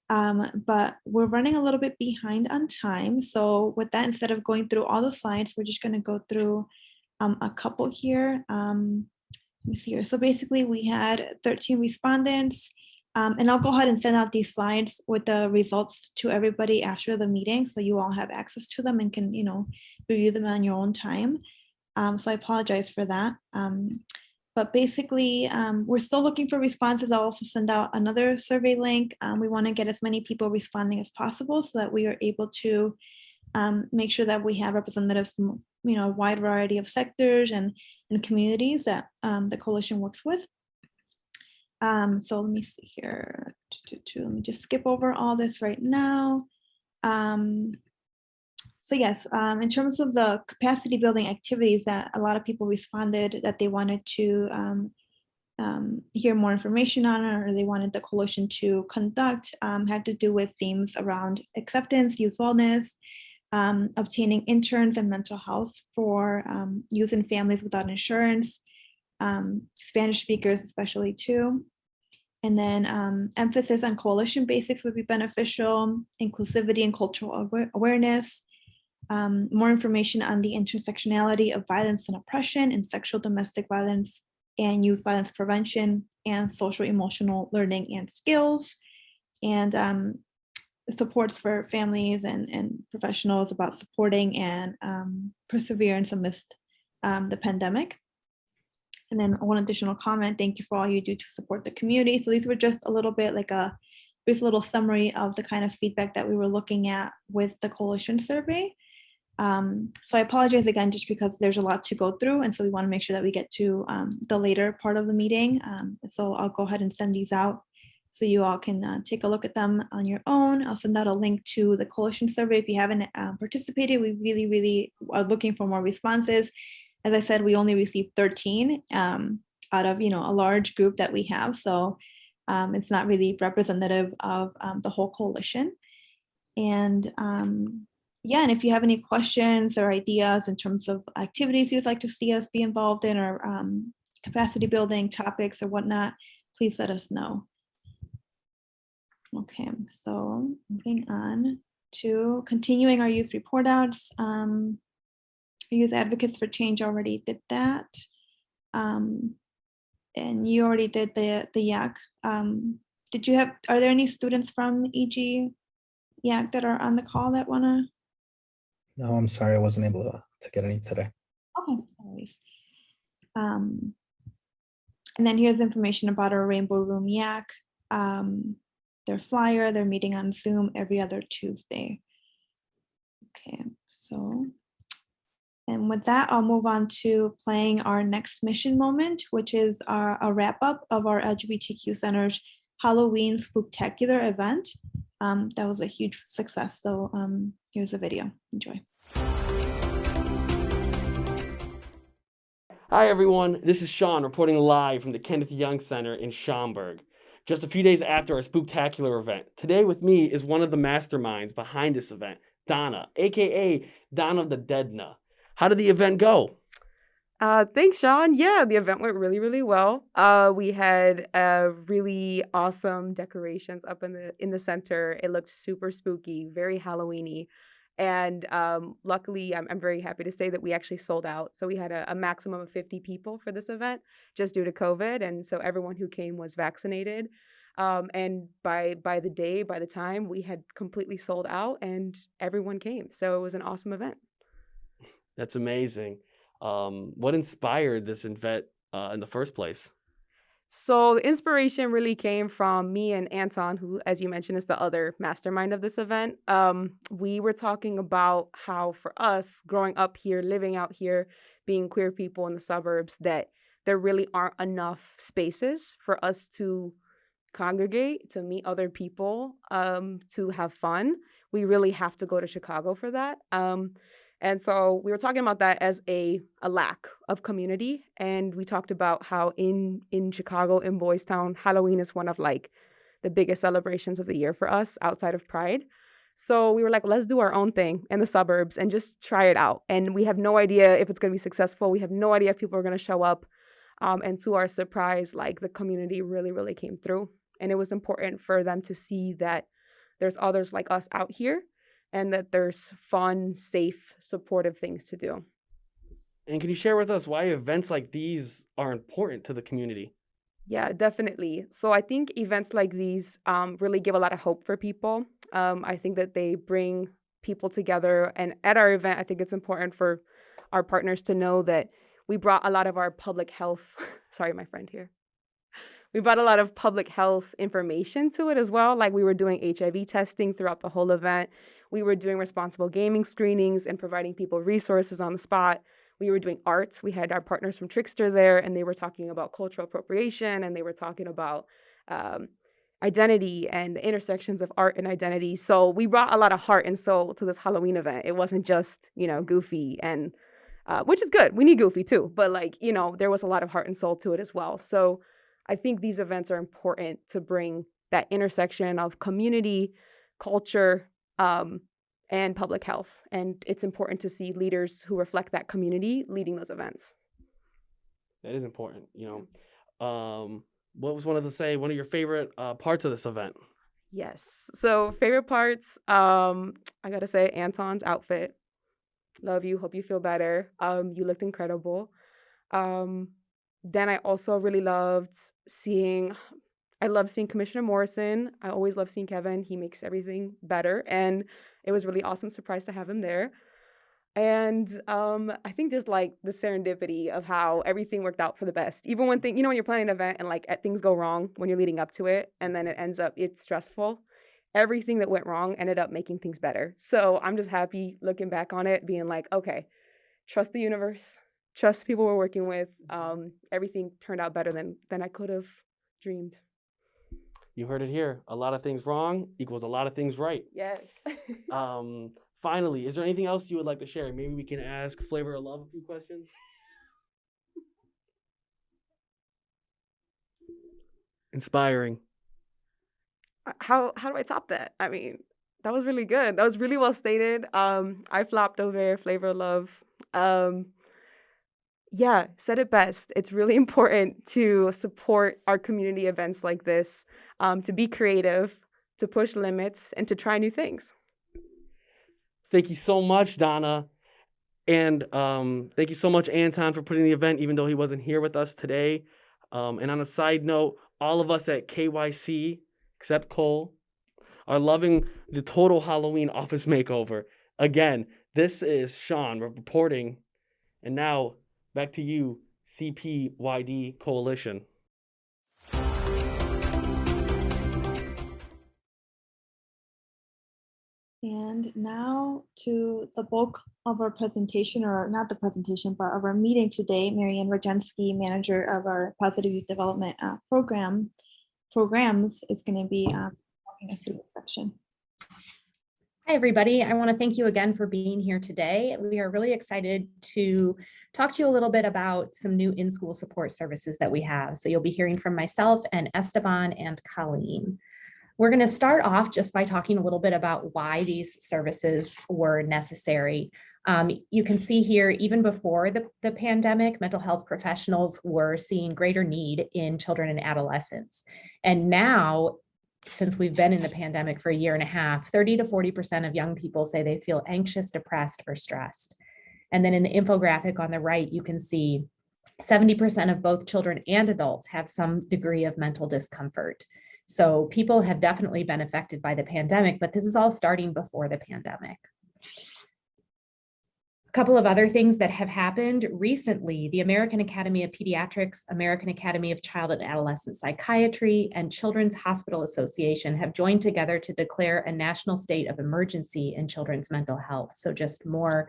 But we're running a little bit behind on time. So with that, instead of going through all the slides, we're just going to go through a couple here. Let me see here. So basically we had 13 respondents, and I'll go ahead and send out these slides with the results to everybody after the meeting, so you all have access to them and can, review them on your own time. So I apologize for that. But basically, we're still looking for responses. I'll also send out another survey link. We want to get as many people responding as possible so that we are able to make sure that we have representatives from a wide variety of sectors and communities that the coalition works with. So let me see here. Let me just skip over all this right now. So yes, in terms of the capacity building activities that a lot of people responded that they wanted to hear more information on, or they wanted the coalition to conduct, had to do with themes around acceptance, youth wellness, obtaining interns and mental health for youth and families without insurance, Spanish speakers especially too. And then emphasis on coalition basics would be beneficial, inclusivity and cultural awareness, more information on the intersectionality of violence and oppression and sexual domestic violence and youth violence prevention and social emotional learning and skills, and supports for families and professionals about supporting and perseverance amidst the pandemic. And then one additional comment, thank you for all you do to support the community. So these were just a little bit like a brief little summary of the kind of feedback that we were looking at with the coalition survey. So I apologize again, just because there's a lot to go through. And so we want to make sure that we get to the later part of the meeting. So I'll go ahead and send these out so you all can take a look at them on your own. I'll send out a link to the coalition survey. If you haven't participated, we really are looking for more responses. As I said, we only received 13 out of, a large group that we have. So it's not really representative of the whole coalition. And yeah, and if you have any questions or ideas in terms of activities you'd like to see us be involved in, or capacity building topics or whatnot, please let us know. Okay, so moving on to continuing our youth report outs. Youth Advocates for Change already did that. And you already did the YAC. Are there any students from EG YAC that are on the call that wanna? No, I'm sorry, I wasn't able to get any today. Okay, no worries. And then here's information about our Rainbow Room YAC. Their flyer, they're meeting on Zoom every other Tuesday. Okay, so, and with that, I'll move on to playing our next mission moment, which is a wrap up of our LGBTQ Center's Halloween Spooktacular event. That was a huge success. So here's the video. Enjoy. Hi, everyone. This is Sean reporting live from the Kenneth Center in Schaumburg. Just a few days after our spooktacular event. Today with me is one of the masterminds behind this event, Donna, aka Donna the Deadna. How did the event go? Thanks, Sean. Yeah, the event went really, really well. We had really awesome decorations up in the center. It looked super spooky, very Halloweeny. And luckily, I'm very happy to say that we actually sold out. So we had a maximum of 50 people for this event just due to COVID. And so everyone who came was vaccinated. And by the time, we had completely sold out and everyone came. So it was an awesome event. That's amazing. What inspired this event in the first place? So the inspiration really came from me and Anton, who, as you mentioned, is the other mastermind of this event. We were talking about how for us growing up here, living out here, being queer people in the suburbs, that there really aren't enough spaces for us to congregate, to meet other people, to have fun. We really have to go to Chicago for that. And so we were talking about that as a lack of community. And we talked about how in Chicago, in Boys Town, Halloween is one of like the biggest celebrations of the year for us outside of Pride. So we were like, let's do our own thing in the suburbs and just try it out. And we have no idea if it's going to be successful. We have no idea if people are going to show up. And to our surprise, like the community really, really came through. And it was important for them to see that there's others like us out here, and that there's fun, safe, supportive things to do. And can you share with us why events like these are important to the community? Yeah, definitely. So I think events like these really give a lot of hope for people. I think that they bring people together. And at our event, I think it's important for our partners to know that we brought a lot of our public health, sorry, my friend here. We brought a lot of public health information to it as well. Like we were doing HIV testing throughout the whole event. We were doing responsible gaming screenings and providing people resources on the spot. We were doing arts. We had our partners from Trickster there, and they were talking about cultural appropriation, and they were talking about identity and the intersections of art and identity. So we brought a lot of heart and soul to this Halloween event. It wasn't just, goofy, and which is good. We need goofy too. But there was a lot of heart and soul to it as well. So I think these events are important to bring that intersection of community, culture, and public health. And it's important to see leaders who reflect that community leading those events. That is important. What was one of your favorite parts of this event? Yes. So favorite parts, I gotta say Anton's outfit. Love you. Hope you feel better. You looked incredible. Then I also really loved seeing Commissioner Morrison. I always love seeing Kevin. He makes everything better. And it was really awesome surprise to have him there. And I think just like the serendipity of how everything worked out for the best. Even when when you're planning an event and like things go wrong when you're leading up to it, and then it's stressful. Everything that went wrong ended up making things better. So I'm just happy looking back on it, being like, okay, trust the universe. Trust people we're working with. Everything turned out better than I could have dreamed. You heard it here. A lot of things wrong equals a lot of things right. Yes. Finally, is there anything else you would like to share? Maybe we can ask Flavor of Love a few questions. Inspiring. How do I top that? I mean, that was really good. That was really well stated. I flopped over Flavor of Love. Yeah, said it best. It's really important to support our community events like this, to be creative, to push limits, and to try new things. Thank you so much, Donna. And thank you so much, Anton, for putting the event, even though he wasn't here with us today. And on a side note, all of us at KYC, except Cole, are loving the total Halloween office makeover. Again, this is Sean reporting. And now, back to you, CPYD Coalition. And now to the bulk of our presentation, or not the presentation, but of our meeting today. Marianne Rajensky, manager of our Positive Youth Development programs, is going to be walking us through this section. Hi, everybody. I want to thank you again for being here today. We are really excited to talk to you a little bit about some new in-school support services that we have. So you'll be hearing from myself and Esteban and Colleen. We're going to start off just by talking a little bit about why these services were necessary. You can see here, even before the pandemic, mental health professionals were seeing greater need in children and adolescents. And now, since we've been in the pandemic for a year and a half, 30 to 40% of young people say they feel anxious, depressed, or stressed. And then in the infographic on the right, you can see 70% of both children and adults have some degree of mental discomfort. So people have definitely been affected by the pandemic, but this is all starting before the pandemic. A couple of other things that have happened recently: the American Academy of Pediatrics, American Academy of Child and Adolescent Psychiatry, and Children's Hospital Association have joined together to declare a national state of emergency in children's mental health. So just more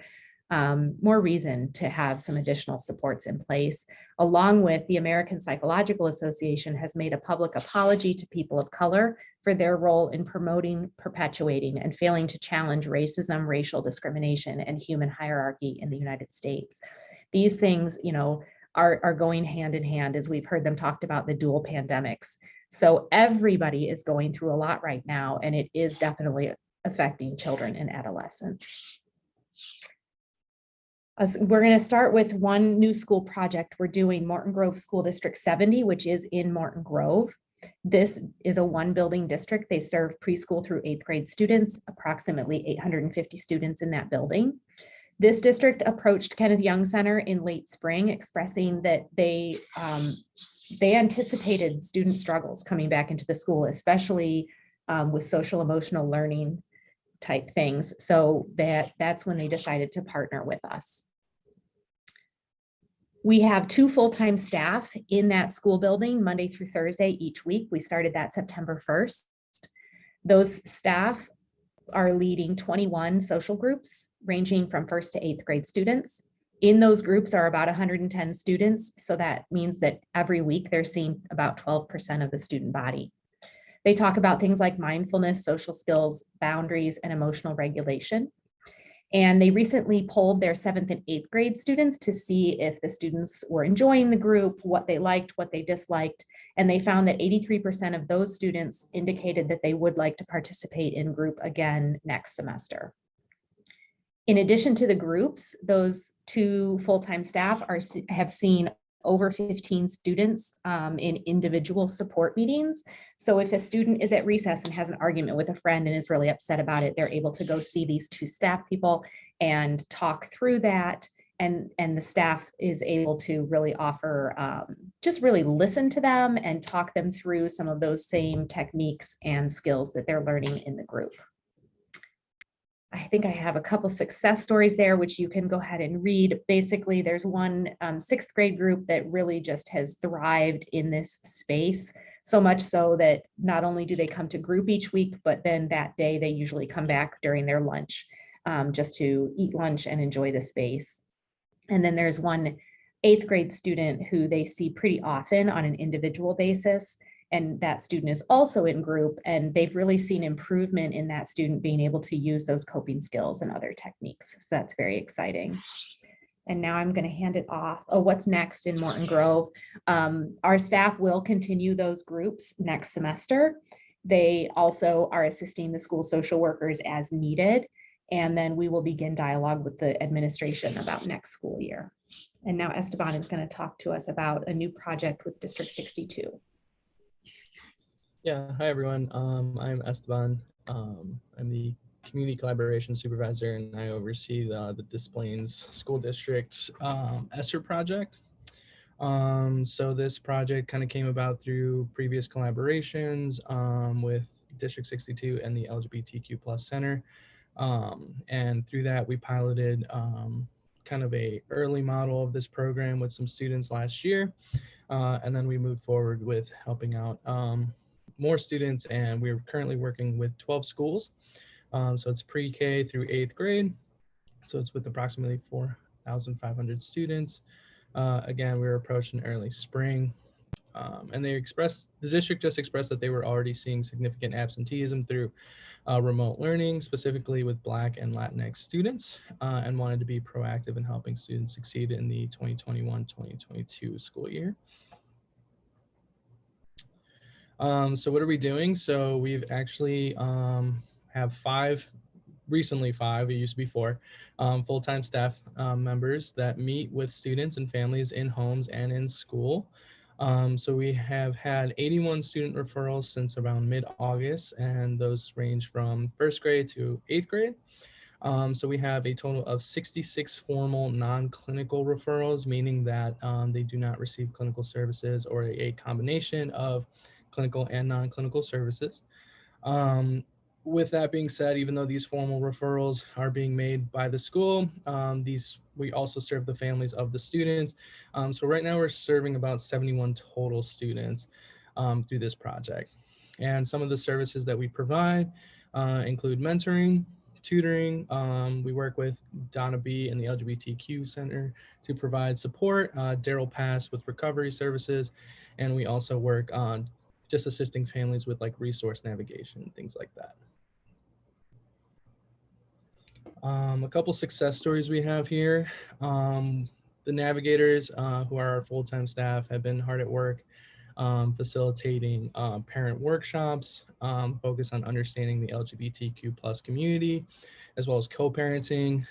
reason to have some additional supports in place, along with the American Psychological Association has made a public apology to people of color for their role in promoting, perpetuating, and failing to challenge racism, racial discrimination, and human hierarchy in the United States. These things, are going hand in hand, as we've heard them talked about the dual pandemics. So everybody is going through a lot right now, and it is definitely affecting children and adolescents. We're going to start with one new school project we're doing, Morton Grove School District 70, which is in Morton Grove. This is a one-building district. They serve preschool through 8th grade students, approximately 850 students in that building. This district approached Kenneth Young Center in late spring, expressing that they anticipated student struggles coming back into the school, especially with social emotional learning type things. So that's when they decided to partner with us. We have 2 full-time staff in that school building Monday through Thursday each week. We started that September 1st. Those staff are leading 21 social groups ranging from 1st to 8th grade students. In those groups are about 110 students. So that means that every week they're seeing about 12% of the student body. They talk about things like mindfulness, social skills, boundaries, and emotional regulation. And they recently polled their 7th and 8th grade students to see if the students were enjoying the group, what they liked, what they disliked. And they found that 83% of those students indicated that they would like to participate in group again next semester. In addition to the groups, those 2 full-time staff have seen over 15 students in individual support meetings. So if a student is at recess and has an argument with a friend and is really upset about it, they're able to go see these 2 staff people and talk through that. And the staff is able to really offer, just really listen to them and talk them through some of those same techniques and skills that they're learning in the group. I think I have a couple success stories there, which you can go ahead and read. Basically, there's one 6th grade group that really just has thrived in this space, so much so that not only do they come to group each week, but then that day they usually come back during their lunch just to eat lunch and enjoy the space. And then there's one 8th grade student who they see pretty often on an individual basis. And that student is also in group, and they've really seen improvement in that student being able to use those coping skills and other techniques. So that's very exciting. And now I'm going to hand it off. Oh, what's next in Morton Grove? Our staff will continue those groups next semester. They also are assisting the school social workers as needed. And then we will begin dialogue with the administration about next school year. And now Esteban is going to talk to us about a new project with District 62. Yeah, hi everyone. I'm Esteban. I'm the Community Collaboration Supervisor, and I oversee the Des Plaines School District's ESSER project. So this project kind of came about through previous collaborations with District 62 and the LGBTQ Center. And through that, we piloted kind of a early model of this program with some students last year. And then we moved forward with helping out more students, and we're currently working with 12 schools. So it's pre-K through 8th grade. So it's with approximately 4,500 students. Again, we're approaching early spring. And the district just expressed that they were already seeing significant absenteeism through remote learning, specifically with Black and Latinx students, and wanted to be proactive in helping students succeed in the 2021-2022 school year. So what are we doing? So we've actually have recently five, it used to be four, full-time staff members that meet with students and families in homes and in school. So we have had 81 student referrals since around mid-August, and those range from first grade to 8th grade. So we have a total of 66 formal non-clinical referrals, meaning that they do not receive clinical services or a combination of clinical and non-clinical services. With that being said, even though these formal referrals are being made by the school, we also serve the families of the students. So right now we're serving about 71 total students through this project. And some of the services that we provide include mentoring, tutoring. We work with Donna B and the LGBTQ Center to provide support, Daryl Pass with recovery services, and we also work on just assisting families with like resource navigation, things like that. A couple success stories we have here. The navigators who are our full-time staff have been hard at work facilitating parent workshops focused on understanding the LGBTQ plus community, as well as co-parenting.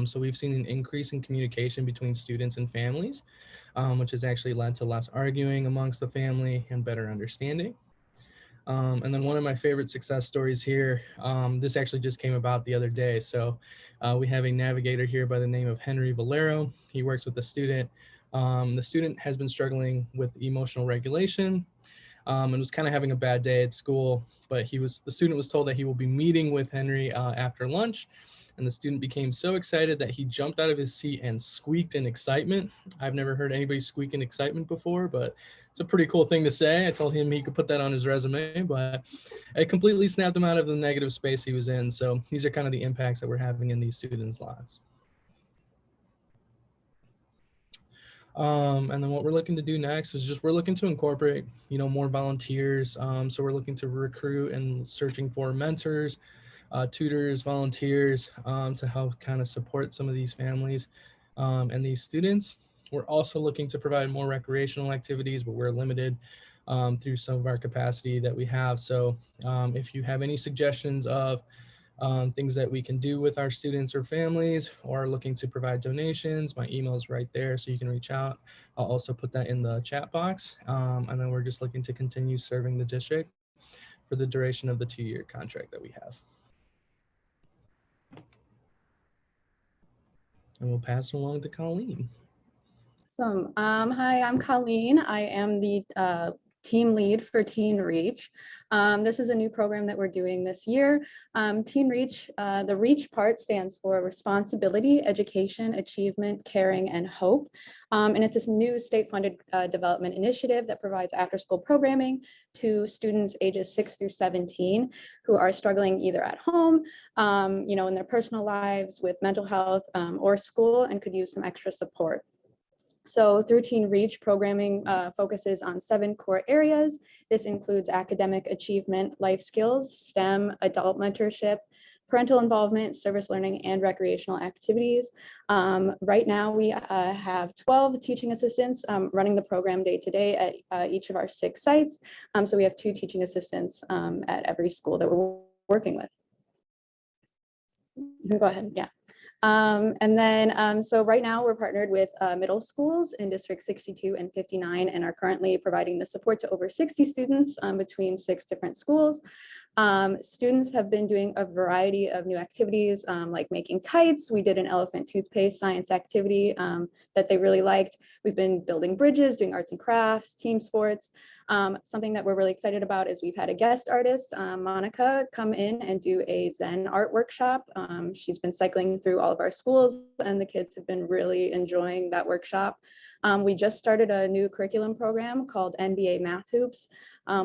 So we've seen an increase in communication between students and families, which has actually led to less arguing amongst the family and better understanding. And then one of my favorite success stories here, this actually just came about the other day. So we have a navigator here by the name of Henry Valero. He works with a student. The student has been struggling with emotional regulation and was kind of having a bad day at school, but the student was told that he will be meeting with Henry after lunch. And the student became so excited that he jumped out of his seat and squeaked in excitement. I've never heard anybody squeak in excitement before, but it's a pretty cool thing to say. I told him he could put that on his resume, but it completely snapped him out of the negative space he was in. So these are kind of the impacts that we're having in these students' lives. And then what we're looking to do next is just we're looking to incorporate, more volunteers. So we're looking to recruit and searching for mentors, tutors, volunteers to help kind of support some of these families and these students. We're also looking to provide more recreational activities, but we're limited through some of our capacity that we have. So if you have any suggestions of things that we can do with our students or families, or are looking to provide donations, my email is right there so you can reach out. I'll also put that in the chat box. And then we're just looking to continue serving the district for the duration of the 2-year contract that we have. And we'll pass it along to Colleen. Awesome. Hi, I'm Colleen. I am the team lead for Teen Reach. This is a new program that we're doing this year. Teen Reach, the REACH part stands for Responsibility, Education, Achievement, Caring, and Hope. And it's this new state-funded development initiative that provides after-school programming to students ages 6 through 17 who are struggling either at home, in their personal lives with mental health or school, and could use some extra support. So through Teen Reach, programming focuses on 7 core areas. This includes academic achievement, life skills, STEM, adult mentorship, parental involvement, service learning, and recreational activities. Right now, we have 12 teaching assistants running the program day to day at each of our 6 sites. So we have 2 teaching assistants at every school that we're working with. You can go ahead, yeah. And then, so right now we're partnered with middle schools in District 62 and 59 and are currently providing the support to over 60 students between 6 different schools. Students have been doing a variety of new activities like making kites. We did an elephant toothpaste science activity that they really liked. We've been building bridges, doing arts and crafts, team sports. Something that we're really excited about is we've had a guest artist, Monica, come in and do a Zen Art Workshop. She's been cycling through all of our schools and the kids have been really enjoying that workshop. We just started a new curriculum program called NBA Math Hoops,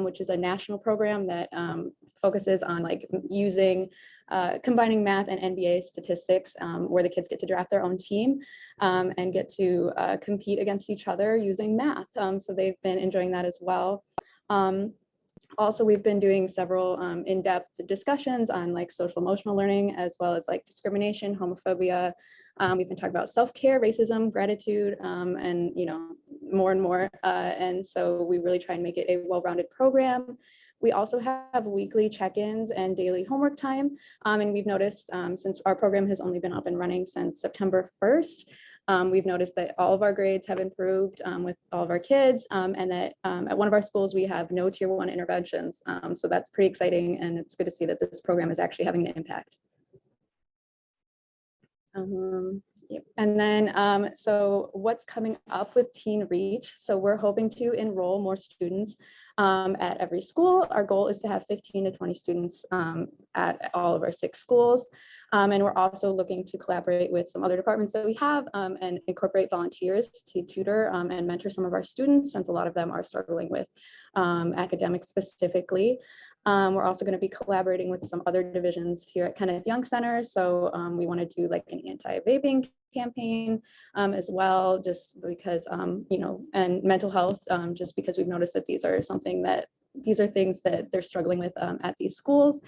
which is a national program that focuses on like using combining math and NBA statistics, where the kids get to draft their own team and get to compete against each other using math. So they've been enjoying that as well. Also, we've been doing several in-depth discussions on like social emotional learning, as well as like discrimination, homophobia. We've been talking about self-care, racism, gratitude, and more and more. And so we really try and make it a well-rounded program. We also have weekly check-ins and daily homework time. And we've noticed since our program has only been up and running since September 1st, we've noticed that all of our grades have improved with all of our kids, and that at one of our schools, we have no tier 1 interventions. So that's pretty exciting, and it's good to see that this program is actually having an impact. Yep. And then, so what's coming up with Teen Reach? So we're hoping to enroll more students at every school. Our goal is to have 15 to 20 students at all of our 6 schools. And we're also looking to collaborate with some other departments that we have and incorporate volunteers to tutor and mentor some of our students, since a lot of them are struggling with academics specifically. We're also going to be collaborating with some other divisions here at Kenneth Young Center. So we want to do like an anti-vaping campaign as well, just because, and mental health, just because we've noticed that these are things that they're struggling with at these schools.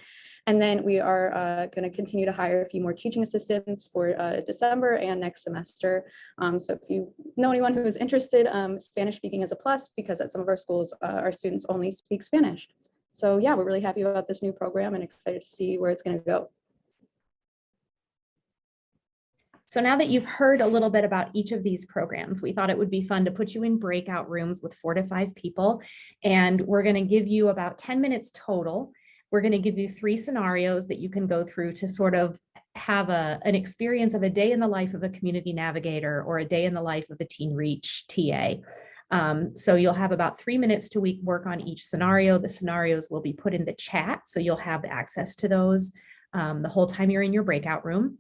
And then we are going to continue to hire a few more teaching assistants for December and next semester. So if you know anyone who is interested, Spanish speaking is a plus, because at some of our schools, our students only speak Spanish. So yeah, we're really happy about this new program and excited to see where it's going to go. So now that you've heard a little bit about each of these programs, we thought it would be fun to put you in breakout rooms with 4 to 5 people. And we're going to give you about 10 minutes total. We're going to give you 3 scenarios that you can go through to sort of have an experience of a day in the life of a community navigator or a day in the life of a Teen Reach TA. So you'll have about 3 minutes to work on each scenario. The scenarios will be put in the chat, so you'll have access to those the whole time you're in your breakout room.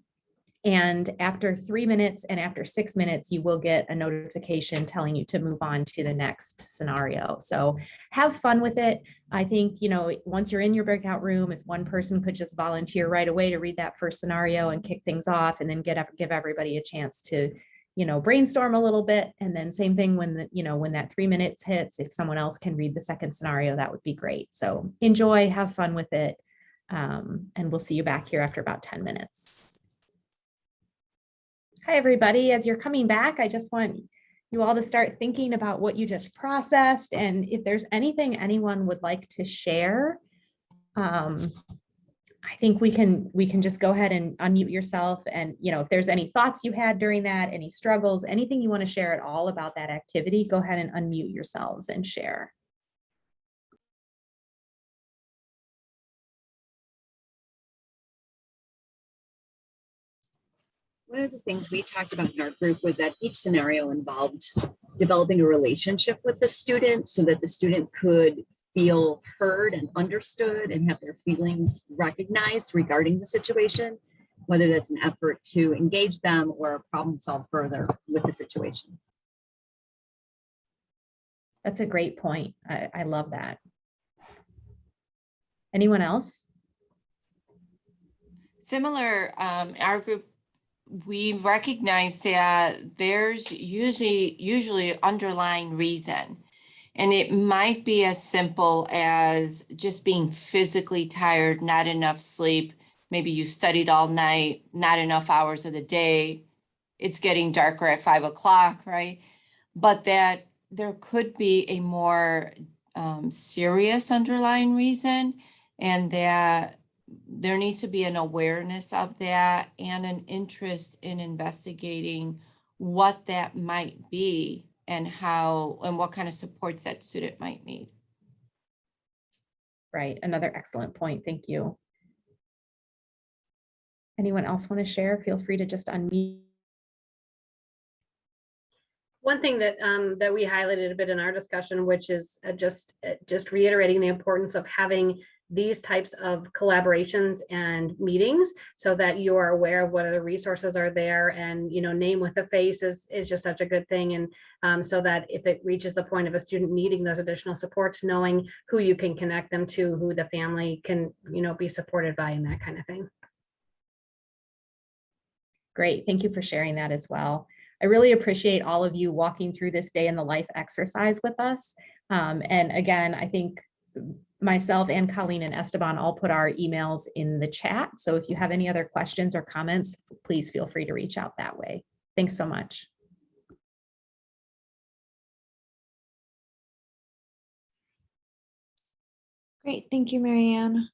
And after 3 minutes and after 6 minutes, you will get a notification telling you to move on to the next scenario. So have fun with it. I think, once you're in your breakout room, if one person could just volunteer right away to read that first scenario and kick things off, and then give everybody a chance to, brainstorm a little bit. And then same thing when when that 3 minutes hits, if someone else can read the second scenario, that would be great. So enjoy, have fun with it. And we'll see you back here after about 10 minutes. Hi, everybody. As you're coming back, I just want you all to start thinking about what you just processed. And if there's anything anyone would like to share, I think we can just go ahead and unmute yourself. And, if there's any thoughts you had during that, any struggles, anything you want to share at all about that activity, go ahead and unmute yourselves and share. One of the things we talked about in our group was that each scenario involved developing a relationship with the student so that the student could feel heard and understood and have their feelings recognized regarding the situation, whether that's an effort to engage them or problem solve further with the situation. That's a great point. I love that. Anyone else? Similar, our group, we recognize that there's usually underlying reason. And it might be as simple as just being physically tired, not enough sleep. Maybe you studied all night, not enough hours of the day. It's getting darker at 5 o'clock, right? But that there could be a more serious underlying reason, and that there needs to be an awareness of that and an interest in investigating what that might be and how and what kind of supports that student might need. Right. Another excellent point. Thank you. Anyone else want to share? Feel free to just unmute. One thing that that we highlighted a bit in our discussion, which is just reiterating the importance of having these types of collaborations and meetings so that you are aware of what other resources are there. And, you know, name with a face is just such a good thing. And so that if it reaches the point of a student needing those additional supports, knowing who you can connect them to, who the family can, you know, be supported by, and that kind of thing. Great. Thank you for sharing that as well. I really appreciate all of you walking through this day in the life exercise with us. And again, I think myself and Colleen and Esteban all put our emails in the chat. So if you have any other questions or comments, please feel free to reach out that way. Thanks so much. Great, thank you, Marianne.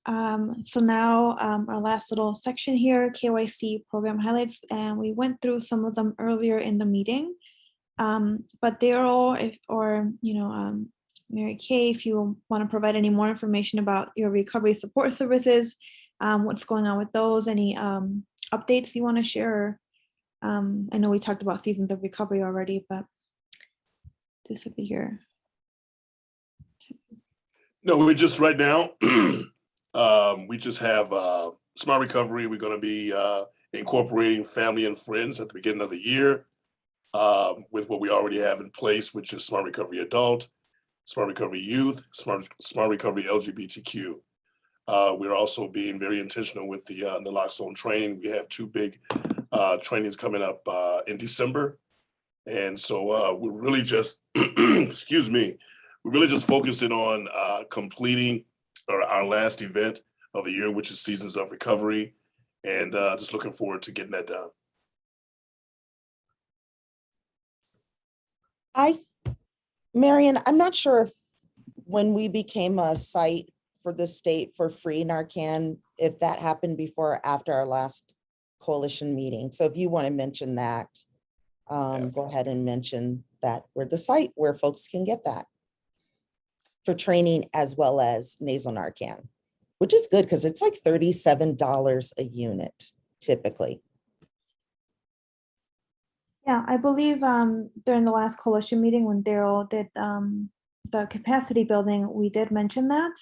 So now our last little section here, KYC program highlights, and we went through some of them earlier in the meeting. But Daryl, or Mary Kay, if you want to provide any more information about your recovery support services, what's going on with those, any updates you want to share? I know we talked about seasons of recovery already, but this would be your. No, we just right now, we just have Smart Recovery. We're going to be incorporating family and friends at the beginning of the year with what we already have in place, which is Smart Recovery Adult, Smart Recovery Youth, Smart Recovery LGBTQ. We're also being very intentional with the naloxone training. We have 2 big trainings coming up in December. And so we're really just, excuse me, we're really just focusing on completing our last event of the year, which is Seasons of Recovery, and just looking forward to getting that done. Marion, I'm not sure if when we became a site for the state for free Narcan, if that happened before or after our last coalition meeting. So if you want to mention that, go ahead and mention that we're the site where folks can get that for training as well as nasal Narcan, which is good because it's like $37 a unit typically. Yeah, I believe during the last coalition meeting when Daryl did the capacity building, we did mention that.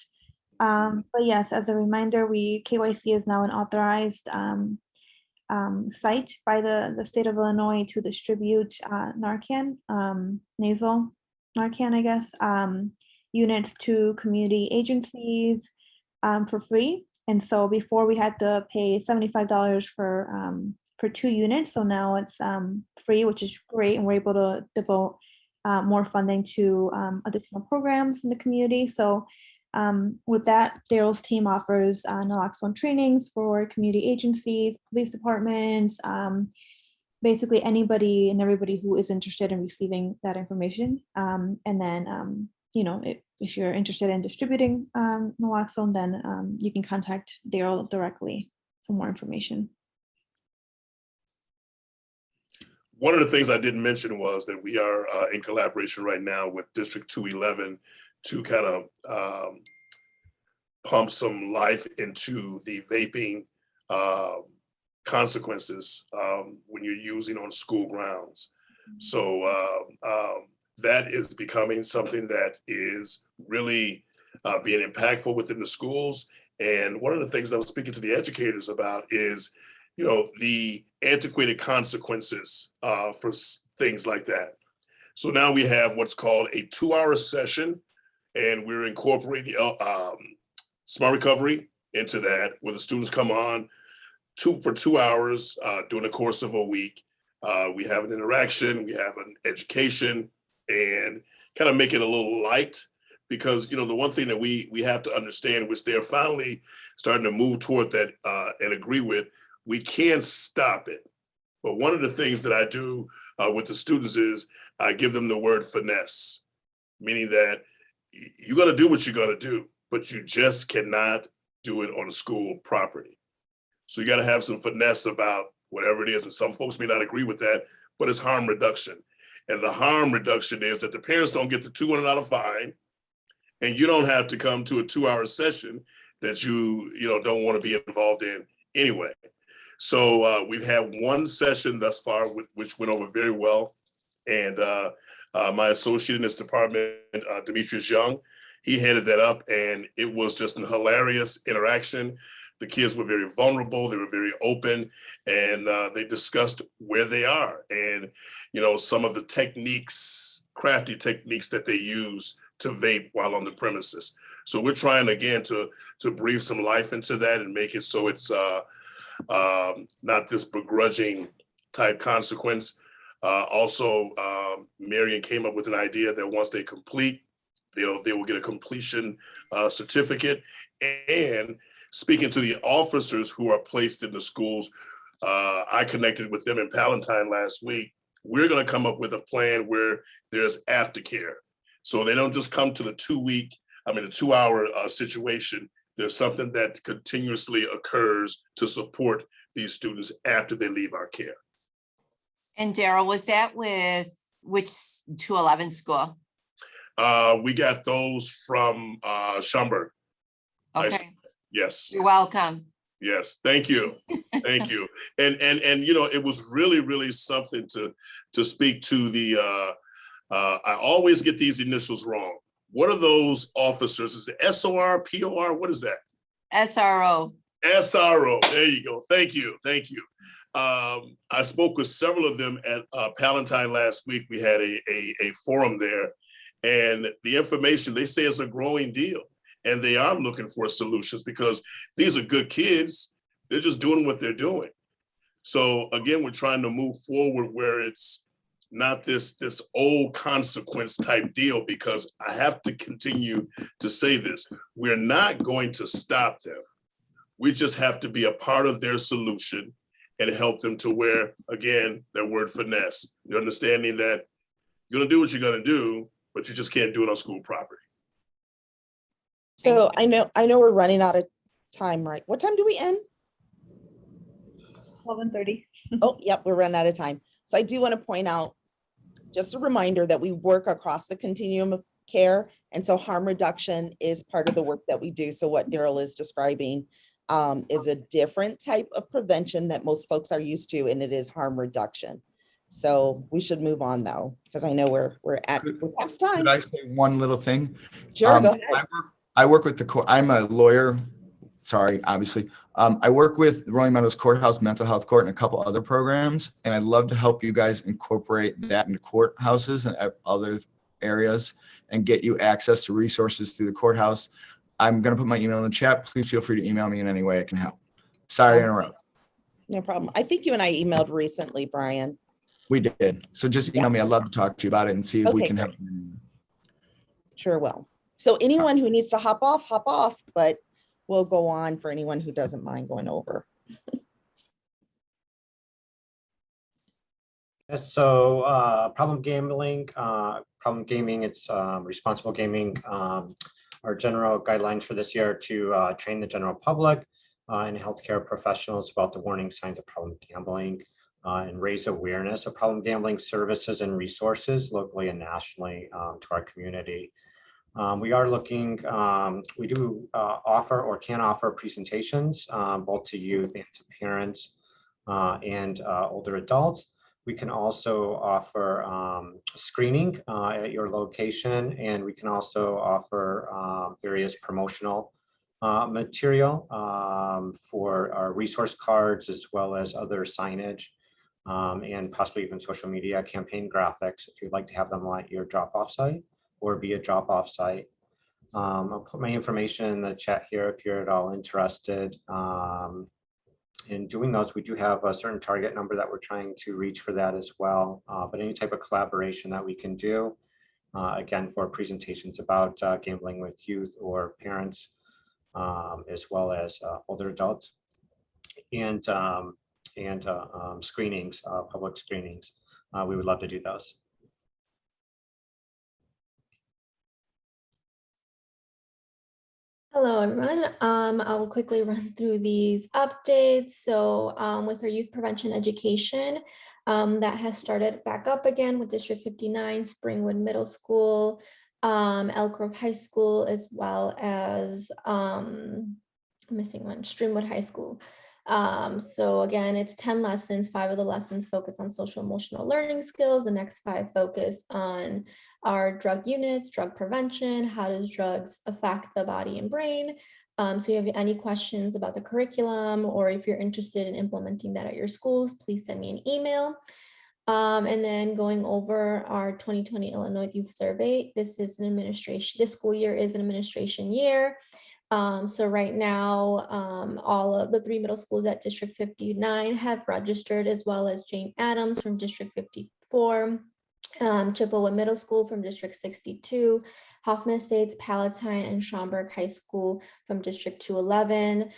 But yes, as a reminder, KYC is now an authorized site by the state of Illinois to distribute Narcan, nasal Narcan, I guess, units to community agencies for free. And so before we had to pay $75 for 2 units. So now it's free, which is great. And we're able to devote more funding to additional programs in the community. So with that, Daryl's team offers naloxone trainings for community agencies, police departments, basically anybody and everybody who is interested in receiving that information. And then, if you're interested in distributing naloxone, then you can contact Daryl directly for more information. One of the things I didn't mention was that we are in collaboration right now with District 211 to kind of pump some life into the vaping consequences when you're using on school grounds. So that is becoming something that is really being impactful within the schools. And one of the things that I was speaking to the educators about is, the antiquated consequences for things like that. So now we have what's called a 2-hour session, and we're incorporating Smart Recovery into that, where the students come on for 2 hours during the course of a week. We have an interaction, we have an education, and kind of make it a little light, because the one thing that we have to understand, which they're finally starting to move toward that and agree with, we can't stop it. But one of the things that I do with the students is I give them the word finesse, meaning that you got to do what you got to do, but you just cannot do it on a school property. So you got to have some finesse about whatever it is. And some folks may not agree with that, but it's harm reduction. And the harm reduction is that the parents don't get the $200 fine, and you don't have to come to a 2-hour session that you don't want to be involved in anyway. So we've had 1 session thus far, which went over very well. And my associate in this department, Demetrius Young, he headed that up, and it was just a hilarious interaction. The kids were very vulnerable, they were very open, and they discussed where they are and, you know, some of the techniques, crafty techniques that they use to vape while on the premises. So we're trying again to breathe some life into that and make it so it's not this begrudging type consequence. Also, Marion came up with an idea that once they complete, they will get a completion certificate. And speaking to the officers who are placed in the schools, I connected with them in Palatine last week. We're going to come up with a plan where there's aftercare. So they don't just come to the 2-hour situation. There's something that continuously occurs to support these students after they leave our care. And Daryl, was that with which 211 school? We got those from Schaumburg. Okay. Yes. You're welcome. Yes, thank you. Thank you. And you know, it was really something to speak to the I always get these initials wrong. What are those officers? Is it SOR, POR? What is that? SRO. SRO. There you go. Thank you. Thank you. I spoke with several of them at Palatine last week. We had a forum there, and the information they say is a growing deal. And they are looking for solutions because these are good kids. They're just doing what they're doing. So again, we're trying to move forward where it's not this old consequence type deal, because I have to continue to say this. We're not going to stop them. We just have to be a part of their solution and help them to where, again, that word finesse, the understanding that you're gonna do what you're gonna do, but you just can't do it on school property. So I know we're running out of time, right? What time do we end? 11:30. Oh, yep, we're running out of time. So I do want to point out, just a reminder that we work across the continuum of care. And so harm reduction is part of the work that we do. So what Daryl is describing is a different type of prevention that most folks are used to, and it is harm reduction. So we should move on though, because I know we're past time. Could I say one little thing? Sure, go ahead. I work with the court. I'm a lawyer. Sorry, obviously. I work with Rolling Meadows Courthouse Mental Health Court and a couple other programs, and I'd love to help you guys incorporate that into courthouses and other areas and get you access to resources through the courthouse. I'm going to put my email in the chat. Please feel free to email me in any way I can help. Sorry to interrupt. No problem. I think you and I emailed recently, Brian. We did. So just email me. I'd love to talk to you about it and see if we can help. Sure will. So anyone who needs to hop off, but we'll go on for anyone who doesn't mind going over. Yes, so problem gaming, it's responsible gaming. Our general guidelines for this year are to train the general public and healthcare professionals about the warning signs of problem gambling and raise awareness of problem gambling services and resources locally and nationally to our community. We are looking, we do offer or can offer presentations both to youth and to parents and older adults. We can also offer screening at your location, and we can also offer various promotional material for our resource cards, as well as other signage and possibly even social media campaign graphics if you'd like to have them at your drop-off site or be a drop-off site. I'll put my information in the chat here if you're at all interested in doing those. We do have a certain target number that we're trying to reach for that as well. But any type of collaboration that we can do, again, for presentations about gambling with youth or parents, as well as older adults, and screenings, public screenings, we would love to do those. Hello, everyone. I'll quickly run through these updates. So with our youth prevention education, that has started back up again with District 59, Springwood Middle School, Elk Grove High School, as well as missing one, Streamwood High School. So again, it's 10 lessons. 5 of the lessons focus on social emotional learning skills. The next 5 focus on our drug units, drug prevention, how does drugs affect the body and brain. So if you have any questions about the curriculum, or if you're interested in implementing that at your schools, please send me an email. And then going over our 2020 Illinois Youth Survey, this school year is an administration year. So right now, all of the 3 middle schools at District 59 have registered, as well as Jane Addams from District 54, Chippewa Middle School from District 62, Hoffman Estates, Palatine, and Schaumburg High School from District 211.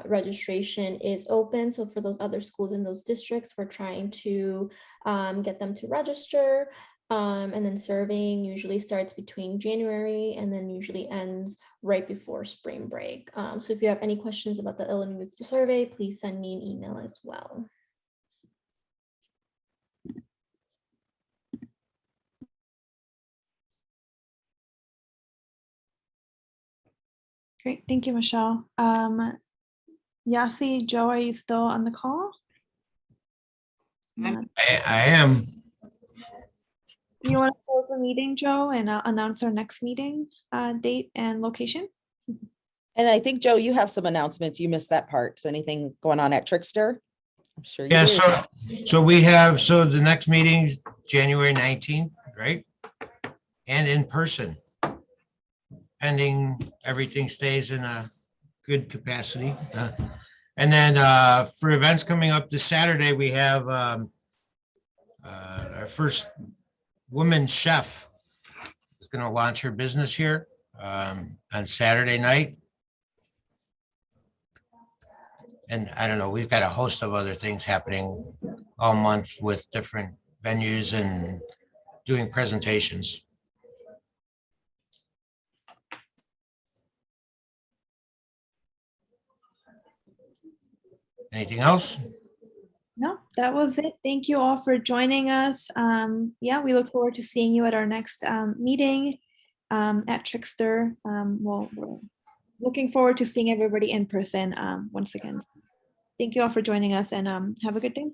Registration is open. So for those other schools in those districts, we're trying to get them to register. And then surveying usually starts between January and then usually ends right before spring break. So if you have any questions about the Illinois Youth Survey, please send me an email as well. Great, thank you, Michelle. Yasi, Joe, are you still on the call? I am. Do you want to close the meeting, Joe, and announce our next meeting date and location? And I think, Joe, you have some announcements. You missed that part. Is anything going on at Trickster? I'm sure you Yeah, do. so we have, so the next meeting's January 19th, right? And in person, pending everything stays in a good capacity. And then for events coming up this Saturday, we have our first woman chef is going to launch her business here on Saturday night. And I don't know, we've got a host of other things happening all month with different venues and doing presentations. Anything else? No, that was it. Thank you all for joining us. Yeah, we look forward to seeing you at our next meeting at Trickster. We're looking forward to seeing everybody in person once again. Thank you all for joining us, and have a good day.